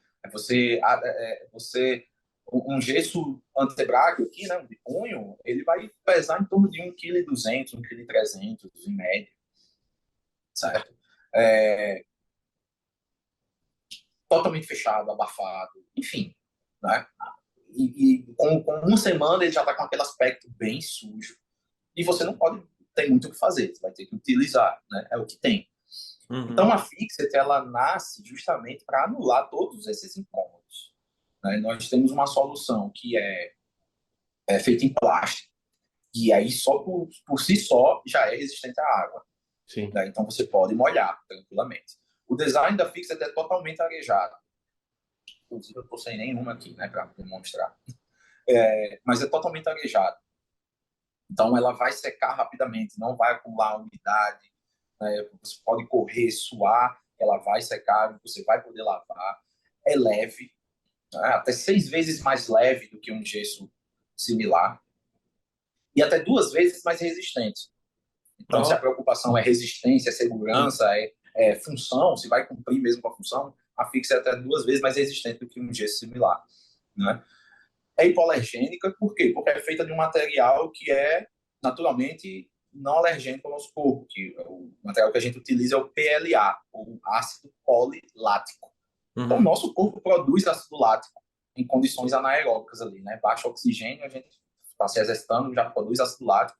Você um gesso antebráquio aqui, né, de punho, ele vai pesar em torno de 1,2 kg, 1,3 kg em média, certo? É, totalmente fechado, abafado, enfim, né? E com uma semana ele já está com aquele aspecto bem sujo. E você não pode ter muito o que fazer, você vai ter que utilizar, né? É o que tem. Então Uhum. a Fixit ela nasce justamente para anular todos esses incômodos. Né? Nós temos uma solução que é feita em plástico, e aí só por si só já é resistente à água. Sim. Né? Então você pode molhar tranquilamente. O design da Fixit é totalmente arejado. Inclusive eu estou sem nenhuma aqui, né, para demonstrar. Mas é totalmente arejado. Então ela vai secar rapidamente, não vai acumular umidade, né? Você pode correr, suar, ela vai secar, você vai poder lavar. É leve, né? Até 6 vezes mais leve do que um gesso similar e até 2 vezes mais resistente. Então, se a Ó, preocupação é resistência, sim. segurança, função, se vai cumprir mesmo com a função, a Fix é até 2 vezes mais resistente do que um gesso similar. Né? É hipoalergênica, por quê? Porque é feita de um material que é naturalmente não alergênico ao nosso corpo, que o material que a gente utiliza é o PLA, ou ácido polilático. Então, o Uhum. nosso corpo produz ácido lático em condições anaeróbicas ali, né? Baixo oxigênio, a gente está se exercitando, já produz ácido lático.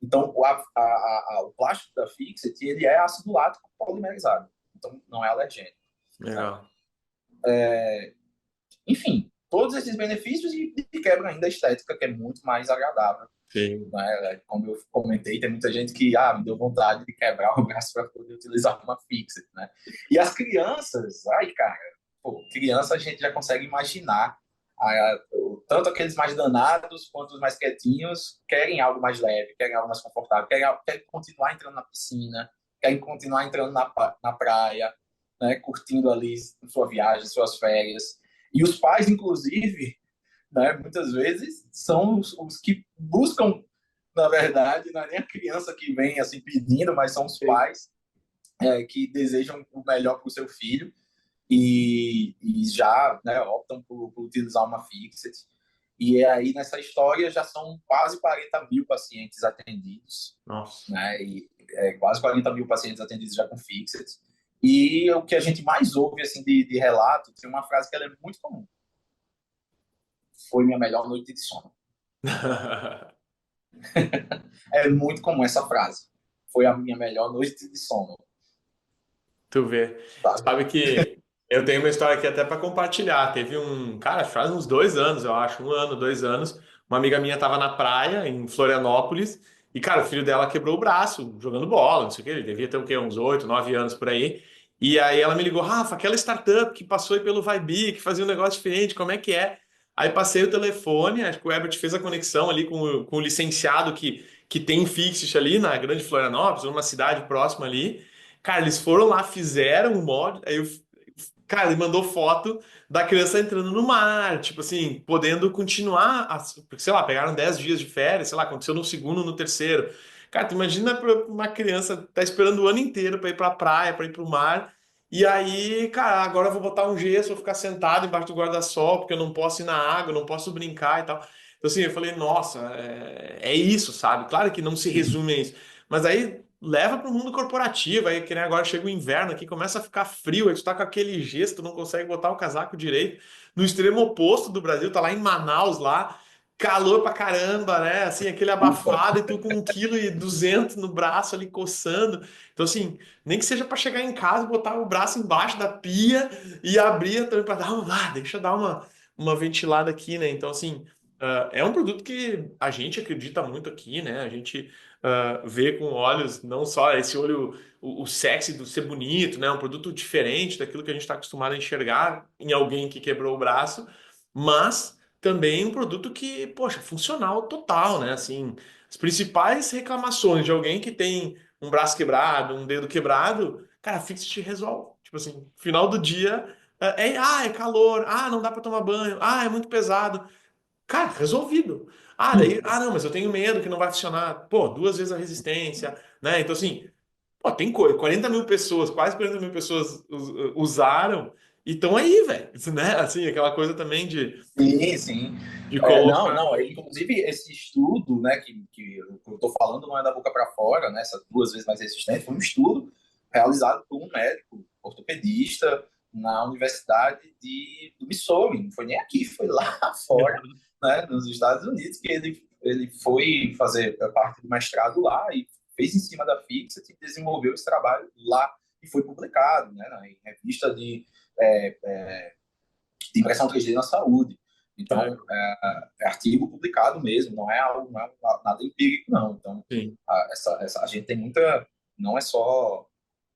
Então, o plástico da Fixit, ele é ácido lático polimerizado. Então, não é alergênico. Né? Legal. Enfim, todos esses benefícios e quebra ainda a estética, que é muito mais agradável. Sim. Né? Como eu comentei, tem muita gente que me deu vontade de quebrar o braço para poder utilizar uma fixed, né? E as crianças, ai, cara, pô, criança a gente já consegue imaginar. Tanto aqueles mais danados quanto os mais quietinhos querem algo mais leve, querem algo mais confortável, querem continuar entrando na piscina, querem continuar entrando na praia, né, curtindo ali sua viagem, suas férias. E os pais, inclusive, né, muitas vezes, são os que buscam, na verdade, não é nem a criança que vem assim pedindo, mas são os pais que desejam o melhor para o seu filho e já, né, optam por utilizar uma fixed. E aí, nessa história, já são quase 40 mil pacientes atendidos. Nossa. Né? E, quase 40 mil pacientes atendidos já com fixed. E o que a gente mais ouve assim, de relato, tem uma frase que ela é muito comum. Foi minha melhor noite de sono. É muito comum essa frase. Foi a minha melhor noite de sono. Tu vê. Sabe? Sabe que eu tenho uma história aqui até para compartilhar. Teve cara, faz uns 2 anos, eu acho, 1 ano, 2 anos. Uma amiga minha tava na praia, em Florianópolis, e, cara, o filho dela quebrou o braço jogando bola, não sei o quê. Ele devia ter o quê? Uns 8, 9 anos por aí. E aí ela me ligou, Rafa, aquela startup que passou aí pelo Vibe, que fazia um negócio diferente, como é que é? Aí passei o telefone, acho que o Herbert fez a conexão ali com o licenciado que tem fixed ali na Grande Florianópolis, numa cidade próxima ali. Cara, eles foram lá, fizeram um mod, cara, ele mandou foto da criança entrando no mar, tipo assim, podendo continuar, porque, sei lá, pegaram 10 dias de férias, sei lá, aconteceu no segundo, no terceiro. Cara, tu imagina uma criança tá esperando o ano inteiro pra ir pra praia, pra ir pro mar, e aí, cara, agora eu vou botar um gesso, vou ficar sentado embaixo do guarda-sol, porque eu não posso ir na água, eu não posso brincar e tal. Então, assim, eu falei, nossa, é isso, sabe? Claro que não se resume a isso, mas aí leva para o mundo corporativo, aí que nem agora chega o inverno aqui, começa a ficar frio, aí tu tá com aquele gesto, não consegue botar o casaco direito. No extremo oposto do Brasil, tá lá em Manaus, lá, calor pra caramba, né? Assim, aquele abafado, e tu com 1,2 kg no braço ali coçando. Então, assim, nem que seja para chegar em casa, botar o braço embaixo da pia e abrir também para dar deixa eu dar uma ventilada aqui, né? Então, assim, é um produto que a gente acredita muito aqui, né? A gente vê com olhos, não só esse olho, o sexy do ser bonito, né? Um produto diferente daquilo que a gente está acostumado a enxergar em alguém que quebrou o braço, mas também um produto que, poxa, funcional total, né? Assim, as principais reclamações de alguém que tem um braço quebrado, um dedo quebrado, cara, a Fixit resolve. Tipo assim, final do dia, é calor, não dá para tomar banho, é muito pesado. Cara, resolvido. Daí, não, mas eu tenho medo que não vai funcionar. Pô, 2 vezes a resistência, né? Então, assim, pô, tem coisa. 40 mil pessoas, quase 40 mil pessoas usaram e estão aí, velho. Né? Assim, aquela coisa também Sim, sim. de Não, colocar. não. Inclusive, esse estudo, né, que eu estou falando não é da boca para fora, né, essas 2 vezes mais resistente, foi um estudo realizado por um médico ortopedista na Universidade do Missouri. Não foi nem aqui, foi lá fora, né, nos Estados Unidos, que ele foi fazer parte do mestrado lá e fez em cima da Fixit e desenvolveu esse trabalho lá e foi publicado, né, em revista é, é, de impressão 3D na saúde. Então, é artigo publicado mesmo, não é nada empírico, não. Então, Sim. a gente tem muita. Não é só.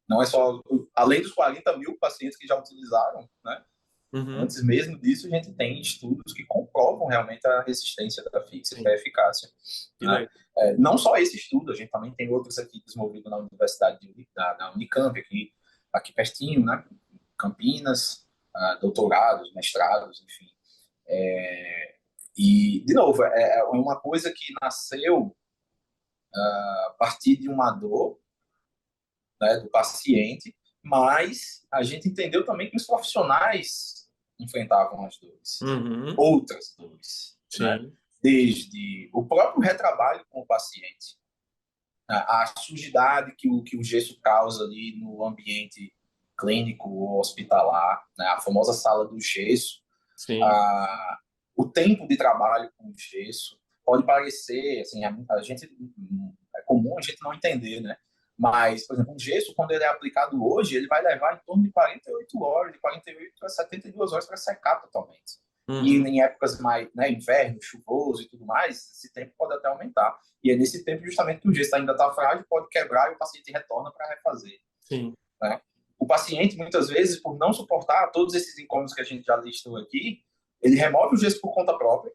Não é só. Além dos 40 mil pacientes que já utilizaram, né? Uhum. Antes mesmo disso, a gente tem estudos que comprovam realmente a resistência da Fixit e Sim. a eficácia. Que Né? legal. Não só esse estudo, a gente também tem outros aqui desenvolvidos na Universidade da Unicamp, aqui pertinho, né? Campinas, doutorados, mestrados, enfim. E, de novo, é uma coisa que nasceu a partir de uma dor, né, do paciente, mas a gente entendeu também que os profissionais enfrentavam as dores, Uhum. outras dores, né? Sim. Desde o próprio retrabalho com o paciente, a sujidade que o gesso causa ali no ambiente clínico ou hospitalar, né? A famosa sala do gesso, Sim. a, o tempo de trabalho com gesso pode parecer, assim, a gente é comum a gente não entender, né? Mas, por exemplo, um gesso, quando ele é aplicado hoje, ele vai levar em torno de 48 horas, de 48 a 72 horas para secar totalmente. E Uhum. em épocas mais, né, inverno, chuvoso e tudo mais, esse tempo pode até aumentar. E é nesse tempo justamente que o gesso ainda está frágil, pode quebrar e o paciente retorna para refazer, Sim. né? O paciente, muitas vezes, por não suportar todos esses incômodos que a gente já listou aqui, ele remove o gesso por conta própria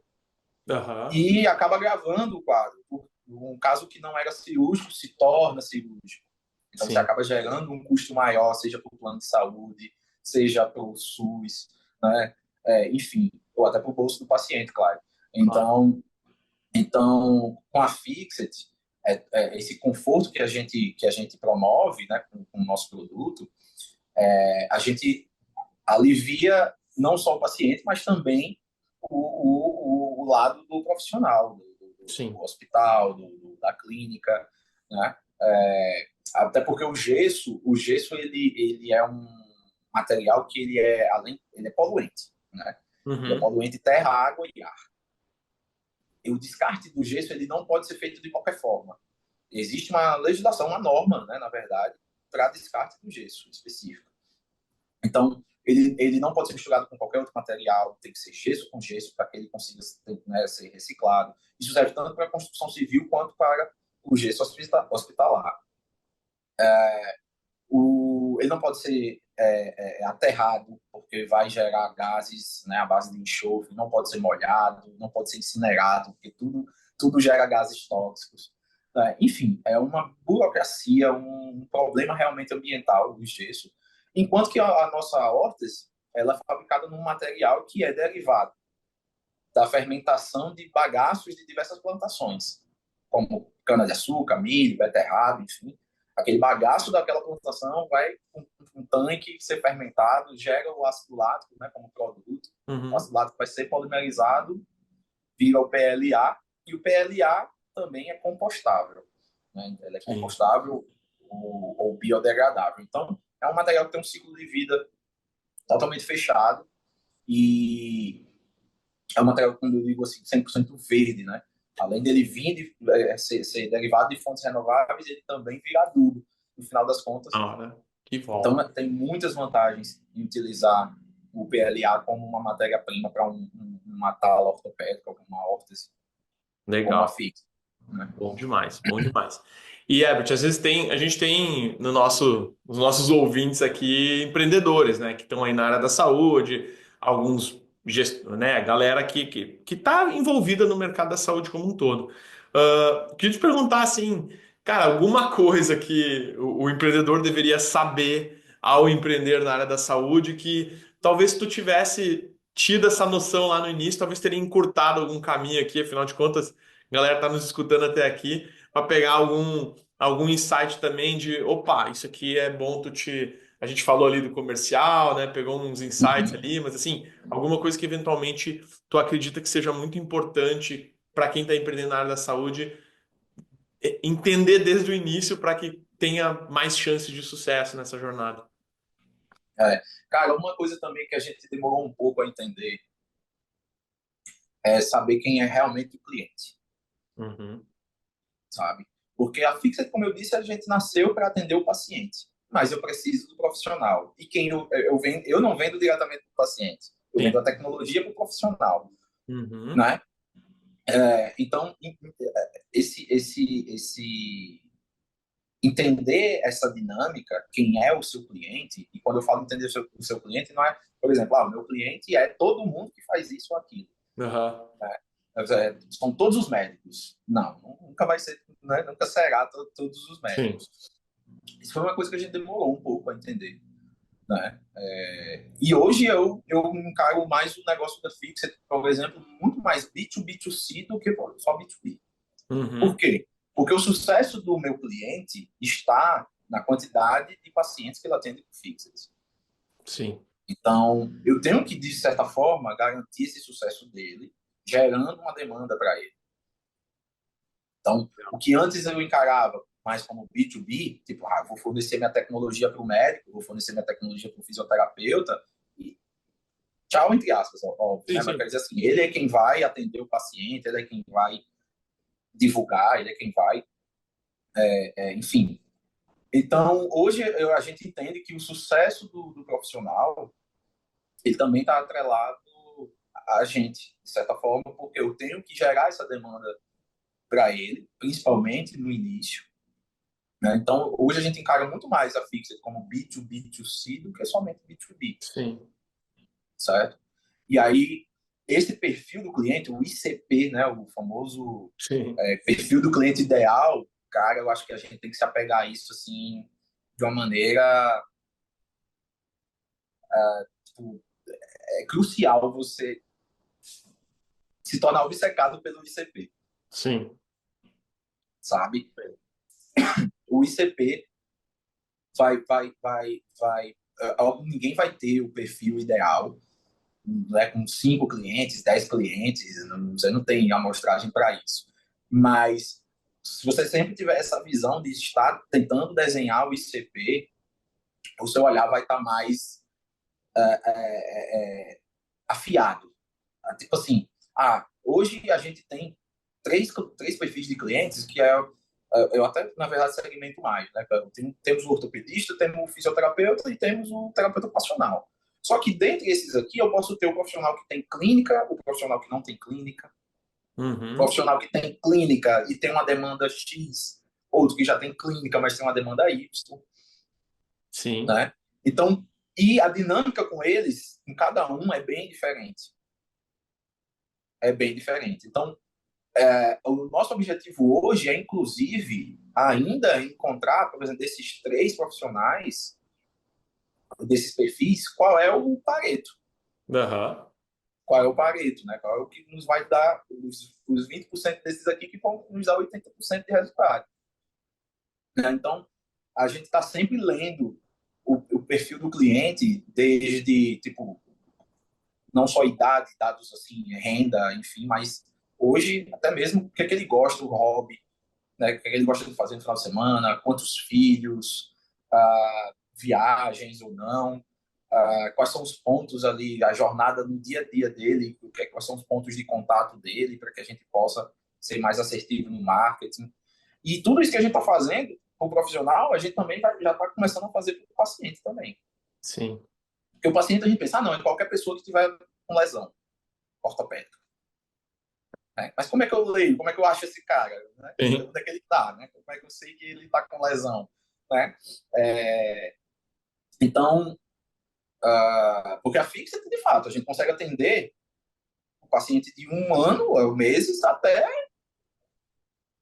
Aham. e acaba agravando o quadro. Um caso que não era cirúrgico se torna cirúrgico. Então, você Sim. acaba gerando um custo maior, seja para o plano de saúde, seja para o SUS, né? Enfim, ou até para o bolso do paciente, claro. Claro. Então, com a Fixit, esse conforto que a gente promove, né, com o nosso produto, a gente alivia não só o paciente, mas também o lado do profissional, do Sim. hospital, da clínica, né? Até porque o gesso ele é um material que ele é poluente, né? Ele é Uhum. poluente terra, água e ar. E o descarte do gesso ele não pode ser feito de qualquer forma. Existe uma legislação, uma norma, né, na verdade, para descarte do gesso específico. Então, ele não pode ser misturado com qualquer outro material, tem que ser gesso com gesso para que ele consiga, né, ser reciclado. Isso serve tanto para a construção civil quanto para o gesso hospitalar. Ele não pode ser aterrado, porque vai gerar gases, né, à base de enxofre, não pode ser molhado, não pode ser incinerado, porque tudo gera gases tóxicos. Enfim, é uma burocracia, um problema realmente ambiental do gesso, enquanto que a nossa órtese ela é fabricada num material que é derivado da fermentação de bagaços de diversas plantações, como cana-de-açúcar, milho, beterraba, enfim. Aquele bagaço daquela plantação vai com um tanque ser fermentado, gera o ácido lático, né, como produto. O Uhum. ácido lático vai ser polimerizado, vira o PLA, e o PLA também é compostável, né? Ele é Sim. compostável ou biodegradável. Então, é um material que tem um ciclo de vida totalmente fechado e é um material, quando eu digo assim, 100% verde, né? Além dele vir ser derivado de fontes renováveis, ele também vira adubo, no final das contas. Ah, que Então, bom. tem muitas vantagens em utilizar o PLA como uma matéria-prima para uma tala ortopédica, uma órtese, como a Legal. FIX, né? Bom demais, bom demais. E, Herbert, às vezes a gente tem no nos nossos ouvintes aqui empreendedores, né, que estão aí na área da saúde, alguns né, galera que está envolvida no mercado da saúde como um todo. Queria te perguntar assim, cara, alguma coisa que o empreendedor deveria saber ao empreender na área da saúde que talvez tu tivesse tido essa noção lá no início, talvez teria encurtado algum caminho aqui, afinal de contas a galera tá nos escutando até aqui para pegar algum insight também de, opa, isso aqui é bom a gente falou ali do comercial, né? Pegou uns insights Uhum. ali, mas assim, alguma coisa que eventualmente tu acredita que seja muito importante para quem está empreendendo na área da saúde entender desde o início para que tenha mais chances de sucesso nessa jornada. É. Cara, uma coisa também que a gente demorou um pouco a entender é saber quem é realmente o cliente, Uhum. sabe? Porque a Fixed, como eu disse, a gente nasceu para atender o paciente, mas eu preciso do profissional. E quem eu não vendo diretamente para o paciente, eu vendo Sim. a tecnologia para o profissional, Uhum. né? Então, esse entender essa dinâmica, quem é o seu cliente, e quando eu falo entender o seu cliente, não é, por exemplo, o meu cliente é todo mundo que faz isso ou aquilo. Uhum. São todos os médicos. Não, nunca vai ser, né? Nunca será todos os Sim. médicos. Isso foi uma coisa que a gente demorou um pouco a entender, né? E hoje eu encaro mais o negócio da Fixer, por exemplo, muito mais B2B2C do que só B2B. Por Uhum. quê? Porque o sucesso do meu cliente está na quantidade de pacientes que ele atende com Fixers. Sim. Então, eu tenho que, de certa forma, garantir esse sucesso dele, gerando uma demanda para ele. Então, o que antes eu encarava mais como B2B, tipo, vou fornecer minha tecnologia para o médico, vou fornecer minha tecnologia para o fisioterapeuta, e tchau, entre aspas, óbvio, Sim, né? Mas sim. quer dizer assim, ele é quem vai atender o paciente, ele é quem vai divulgar, ele é quem vai, enfim. Então, hoje a gente entende que o sucesso do profissional, ele também está atrelado a gente, de certa forma, porque eu tenho que gerar essa demanda para ele, principalmente no início, né? Então, hoje a gente encara muito mais a Fixed como B2B2C do que somente B2B, Sim, certo? E aí, esse perfil do cliente, o ICP, né, o famoso sim. perfil do cliente ideal, cara, eu acho que a gente tem que se apegar a isso, assim, de uma maneira, tipo, crucial você se tornar obcecado pelo ICP, Sim. sabe? O ICP ninguém vai ter o perfil ideal, né, com 5 clientes, 10 clientes, você não tem amostragem para isso. Mas se você sempre tiver essa visão de estar tentando desenhar o ICP, o seu olhar vai estar mais afiado. Tipo assim, hoje a gente tem três perfis de clientes que eu até, na verdade, segmento mais, né? Temos o ortopedista, temos o fisioterapeuta e temos o terapeuta ocupacional. Só que dentre esses aqui, eu posso ter o profissional que tem clínica, o profissional que não tem clínica, o Uhum. profissional que tem clínica e tem uma demanda X, outro que já tem clínica, mas tem uma demanda Y, Sim. né? Então, e a dinâmica com eles, em cada um, é bem diferente. É bem diferente. Então, o nosso objetivo hoje é, inclusive, ainda encontrar, por exemplo, desses três profissionais, desses perfis, qual é o Pareto. Aham. Qual é o Pareto, né? Qual é o que nos vai dar os 20% desses aqui que vão nos dar 80% de resultado. Né? Então, a gente está sempre lendo o perfil do cliente, desde, tipo, não só idade, dados assim, renda, enfim, mas hoje, até mesmo o que é que ele gosta, o hobby, né, o que ele gosta de fazer no final de semana, quantos filhos, viagens ou não, quais são os pontos ali, a jornada no dia a dia dele, quais são os pontos de contato dele, para que a gente possa ser mais assertivo no marketing. E tudo isso que a gente está fazendo com o profissional, a gente também já está começando a fazer para o paciente também. Sim. Porque o paciente a gente pensa, não, é qualquer pessoa que tiver com lesão ortopédica. Né? Mas como é que eu leio? Como é que eu acho esse cara? Né? Sim. Onde é que ele está? Né? Como é que eu sei que ele está com lesão? Né? Então, porque a fixa, de fato, a gente consegue atender o paciente de 1 ano, ou meses, até,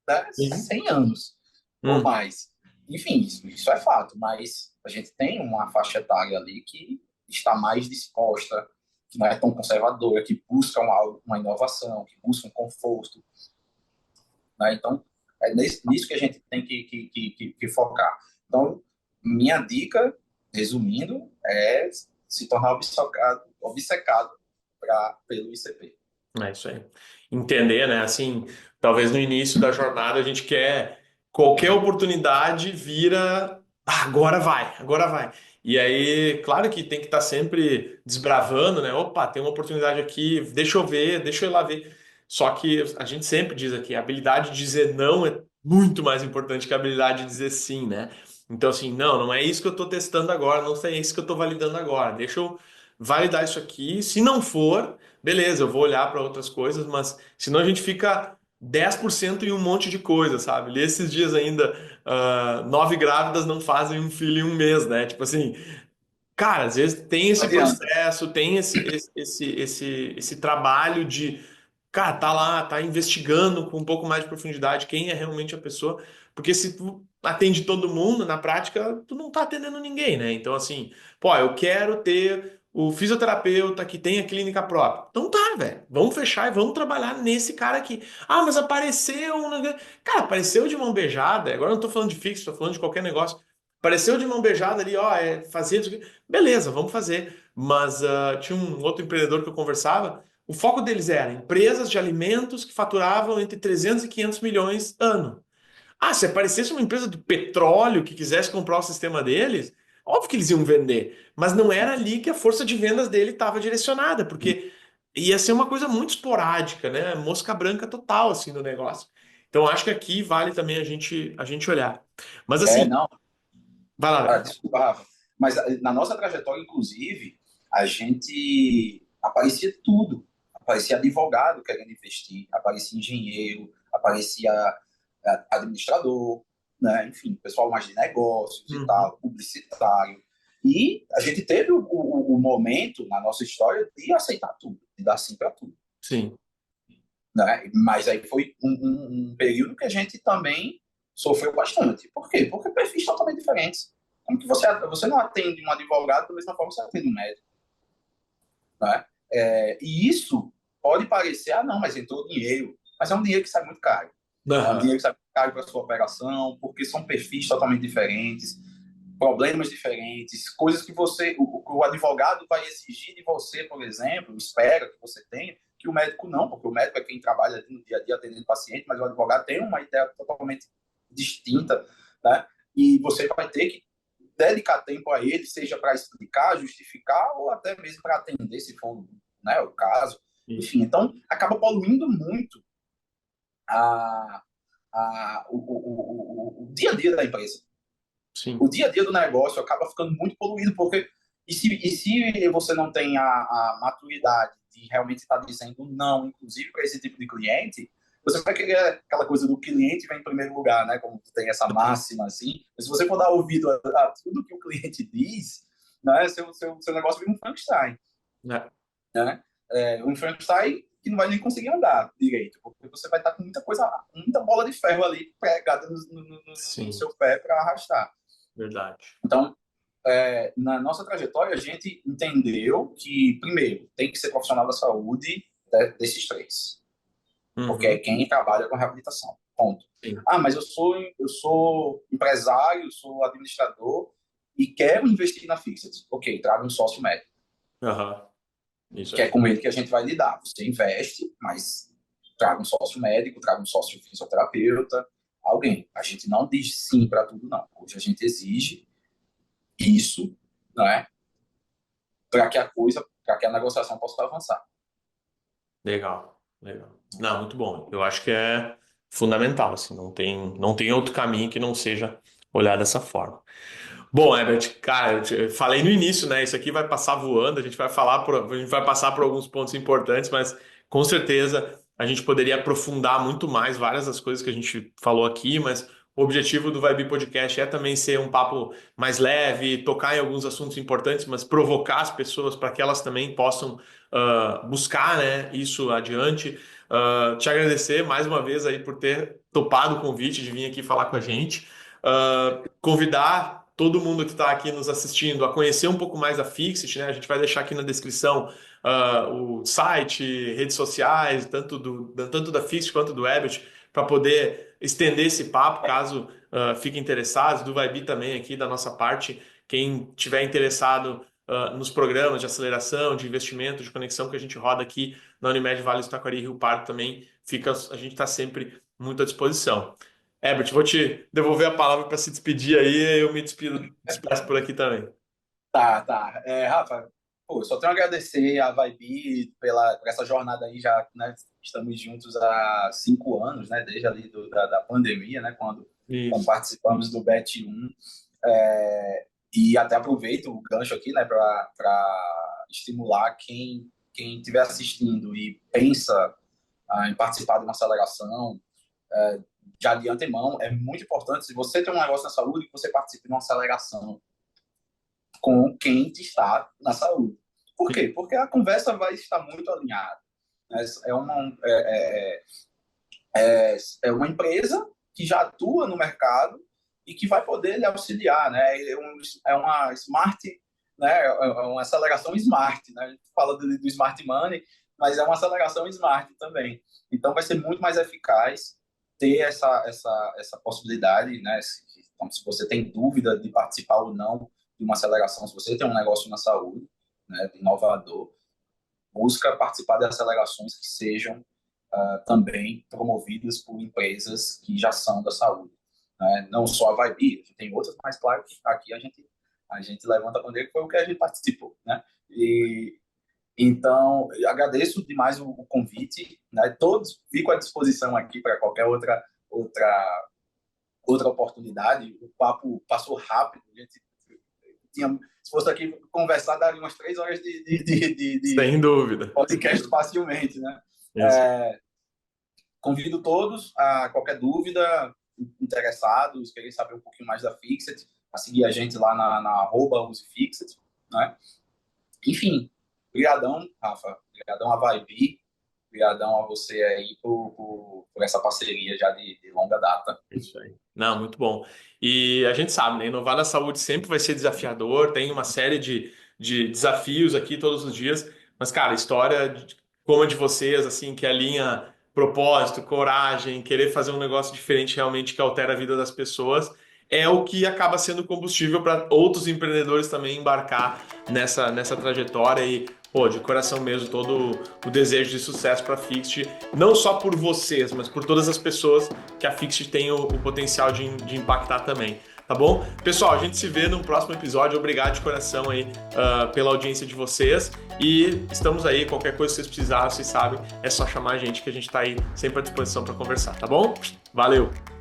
né, Sim. 100 anos ou Hum. mais. Enfim, isso é fato, mas a gente tem uma faixa etária ali que está mais disposta, que não é tão conservadora, que busca uma inovação, que busca um conforto. Né? Então, é nisso que a gente tem que focar. Então, minha dica, resumindo, é se tornar obcecado pelo ICP. É isso aí. Entender, né? Assim, talvez no início da jornada a gente quer qualquer oportunidade vira, agora vai, agora vai. E aí, claro que tem que estar sempre desbravando, né? Opa, tem uma oportunidade aqui, deixa eu ver, deixa eu ir lá ver. Só que a gente sempre diz aqui, a habilidade de dizer não é muito mais importante que a habilidade de dizer sim, né? Então, assim, não, não é isso que eu estou testando agora, não é isso que eu estou validando agora. Deixa eu validar isso aqui. Se não for, beleza, eu vou olhar para outras coisas, mas senão a gente fica 10% em um monte de coisa, sabe? Li esses dias ainda, 9 grávidas não fazem um filho em um mês, né? Tipo assim, cara, às vezes tem Não esse adianta. processo, tem esse trabalho de, cara, tá lá, tá investigando com um pouco mais de profundidade quem é realmente a pessoa, porque se tu atende todo mundo, na prática, tu não tá atendendo ninguém, né? Então, assim, pô, eu quero ter o fisioterapeuta que tem a clínica própria. Então tá, velho, vamos fechar e vamos trabalhar nesse cara aqui. Ah, mas apareceu um... Cara, apareceu de mão beijada, agora eu não tô falando de fixo, tô falando de qualquer negócio. Apareceu de mão beijada ali, ó, fazer isso aqui. Beleza, vamos fazer. Mas tinha um outro empreendedor que eu conversava, o foco deles era empresas de alimentos que faturavam entre 300 e 500 milhões ano. Ah, se aparecesse uma empresa do petróleo que quisesse comprar o sistema deles, óbvio que eles iam vender, mas não era ali que a força de vendas dele estava direcionada, porque ia ser uma coisa muito esporádica, né? Mosca branca total assim no negócio. Então acho que aqui vale também a gente olhar. Mas assim, Não, vai lá, velho. desculpa, Rafa. Mas na nossa trajetória, inclusive, a gente aparecia tudo. aparecia advogado querendo investir, aparecia engenheiro, aparecia administrador, né? Enfim, pessoal mais de negócios e Uhum. tal, publicitário. E a gente teve o momento na nossa história de aceitar tudo, de dar sim para tudo. Sim. Né? Mas aí foi um período que a gente também sofreu bastante. Por quê? Porque perfis totalmente diferentes. Como que você não atende um advogado da mesma forma que você atende um médico? Né? E isso pode parecer, não, mas entrou dinheiro. Mas é um dinheiro que sai muito caro. É um Aham. dinheiro que sai muito caro para a sua operação, porque são perfis totalmente diferentes, problemas diferentes, coisas que o advogado vai exigir de você, por exemplo, espera que você tenha, que o médico não, porque o médico é quem trabalha no dia a dia atendendo o paciente, mas o advogado tem uma ideia totalmente distinta, né? E você vai ter que dedicar tempo a ele, seja para explicar, justificar ou até mesmo para atender, se for, né, o caso. Isso. Enfim, então acaba poluindo muito a, o dia a dia da empresa. Sim. O dia a dia do negócio acaba ficando muito poluído, porque se você não tem a maturidade de realmente estar dizendo não, inclusive para esse tipo de cliente, você vai querer aquela coisa do cliente vem em primeiro lugar, né? Como tem essa máxima assim. Mas se você for dar ouvido a tudo que o cliente diz, né? Seu negócio vira um Frankenstein, É. né? Um Frankenstein que não vai nem conseguir andar direito, porque você vai estar com muita coisa, muita bola de ferro ali pregada no Sim. seu pé para arrastar. Verdade. Então, na nossa trajetória, a gente entendeu que, primeiro, tem que ser profissional da saúde, né, desses três, porque é Uhum. quem trabalha com reabilitação. Ponto. Sim. Ah, mas eu sou empresário, sou administrador e quero investir na Fixed. Ok, traga um sócio médico, Aham. Isso que é aí. com ele que a gente vai lidar. Você investe, mas traga um sócio médico, traga um sócio fisioterapeuta, alguém. A gente não diz sim para tudo, não. Hoje a gente exige isso, não é? Para que a negociação possa avançar. Legal. Legal. Não, muito bom. Eu acho que é fundamental, assim, não tem outro caminho que não seja olhar dessa forma. Bom, Herbert, cara, eu falei no início, né? Isso aqui vai passar voando, a gente vai passar por alguns pontos importantes, mas com certeza a gente poderia aprofundar muito mais várias das coisas que a gente falou aqui, mas o objetivo do Vibe Podcast é também ser um papo mais leve, tocar em alguns assuntos importantes, mas provocar as pessoas para que elas também possam buscar, né, isso adiante. Te agradecer mais uma vez aí por ter topado o convite de vir aqui falar com a gente. Convidar todo mundo que está aqui nos assistindo a conhecer um pouco mais a Fixit, né? A gente vai deixar aqui na descrição o site, redes sociais, tanto da Fixit quanto do Ebit, para poder estender esse papo, caso fiquem interessados, do Vibe também aqui da nossa parte. Quem tiver interessado nos programas de aceleração, de investimento, de conexão que a gente roda aqui na Unimed Vale do Taquari Rio Pardo também, a gente está sempre muito à disposição. Herbert, vou te devolver a palavra para se despedir aí, eu me despeço por aqui também. Tá, tá. Rafa, pô, só tenho a agradecer a Vibe por essa jornada aí, já, né, estamos juntos há 5 anos, né, desde ali da pandemia, né, quando Isso. participamos do Bet1. E até aproveito o gancho aqui, né, para estimular quem estiver assistindo e pensa em participar de uma aceleração, já de antemão, é muito importante, se você tem um negócio na saúde, que você participe de uma aceleração com quem está na saúde. Por quê? Porque a conversa vai estar muito alinhada. Né? É uma empresa que já atua no mercado e que vai poder lhe auxiliar. Né? É uma smart, né? É uma aceleração smart. Né? A gente fala do smart money, mas é uma aceleração smart também. Então vai ser muito mais eficaz ter essa possibilidade, né? Então, se você tem dúvida de participar ou não de uma aceleração, se você tem um negócio na saúde, né, inovador, busca participar de acelerações que sejam também promovidas por empresas que já são da saúde. Né? Não só a Vibe, tem outras, mas claro que aqui a gente levanta a bandeira, que foi o que a gente participou. Né? Então, eu agradeço demais o convite. Né? Todos fico à disposição aqui para qualquer outra oportunidade. O papo passou rápido, a gente Se fosse aqui conversar, daria umas 3 horas Sem dúvida. podcast facilmente, né? Convido todos a qualquer dúvida, interessados, querem saber um pouquinho mais da Fixit, a seguir a gente lá na @usefixit, né? Enfim, brigadão, Rafa, brigadão a Vibe, brigadão a você aí por essa parceria já de longa data. Isso aí. Não, muito bom. E a gente sabe, né? Inovar na saúde sempre vai ser desafiador, tem uma série de desafios aqui todos os dias, mas, cara, história como a de vocês, assim, que alinha propósito, coragem, querer fazer um negócio diferente realmente que altera a vida das pessoas, é o que acaba sendo combustível para outros empreendedores também embarcar nessa trajetória e, pô, de coração mesmo, todo o desejo de sucesso para a Fixit, não só por vocês, mas por todas as pessoas que a Fixit tem o potencial de impactar também. Tá bom? Pessoal, a gente se vê no próximo episódio. Obrigado de coração aí pela audiência de vocês. E estamos aí, qualquer coisa que vocês precisarem, vocês sabem, é só chamar a gente que a gente tá aí sempre à disposição para conversar, tá bom? Valeu!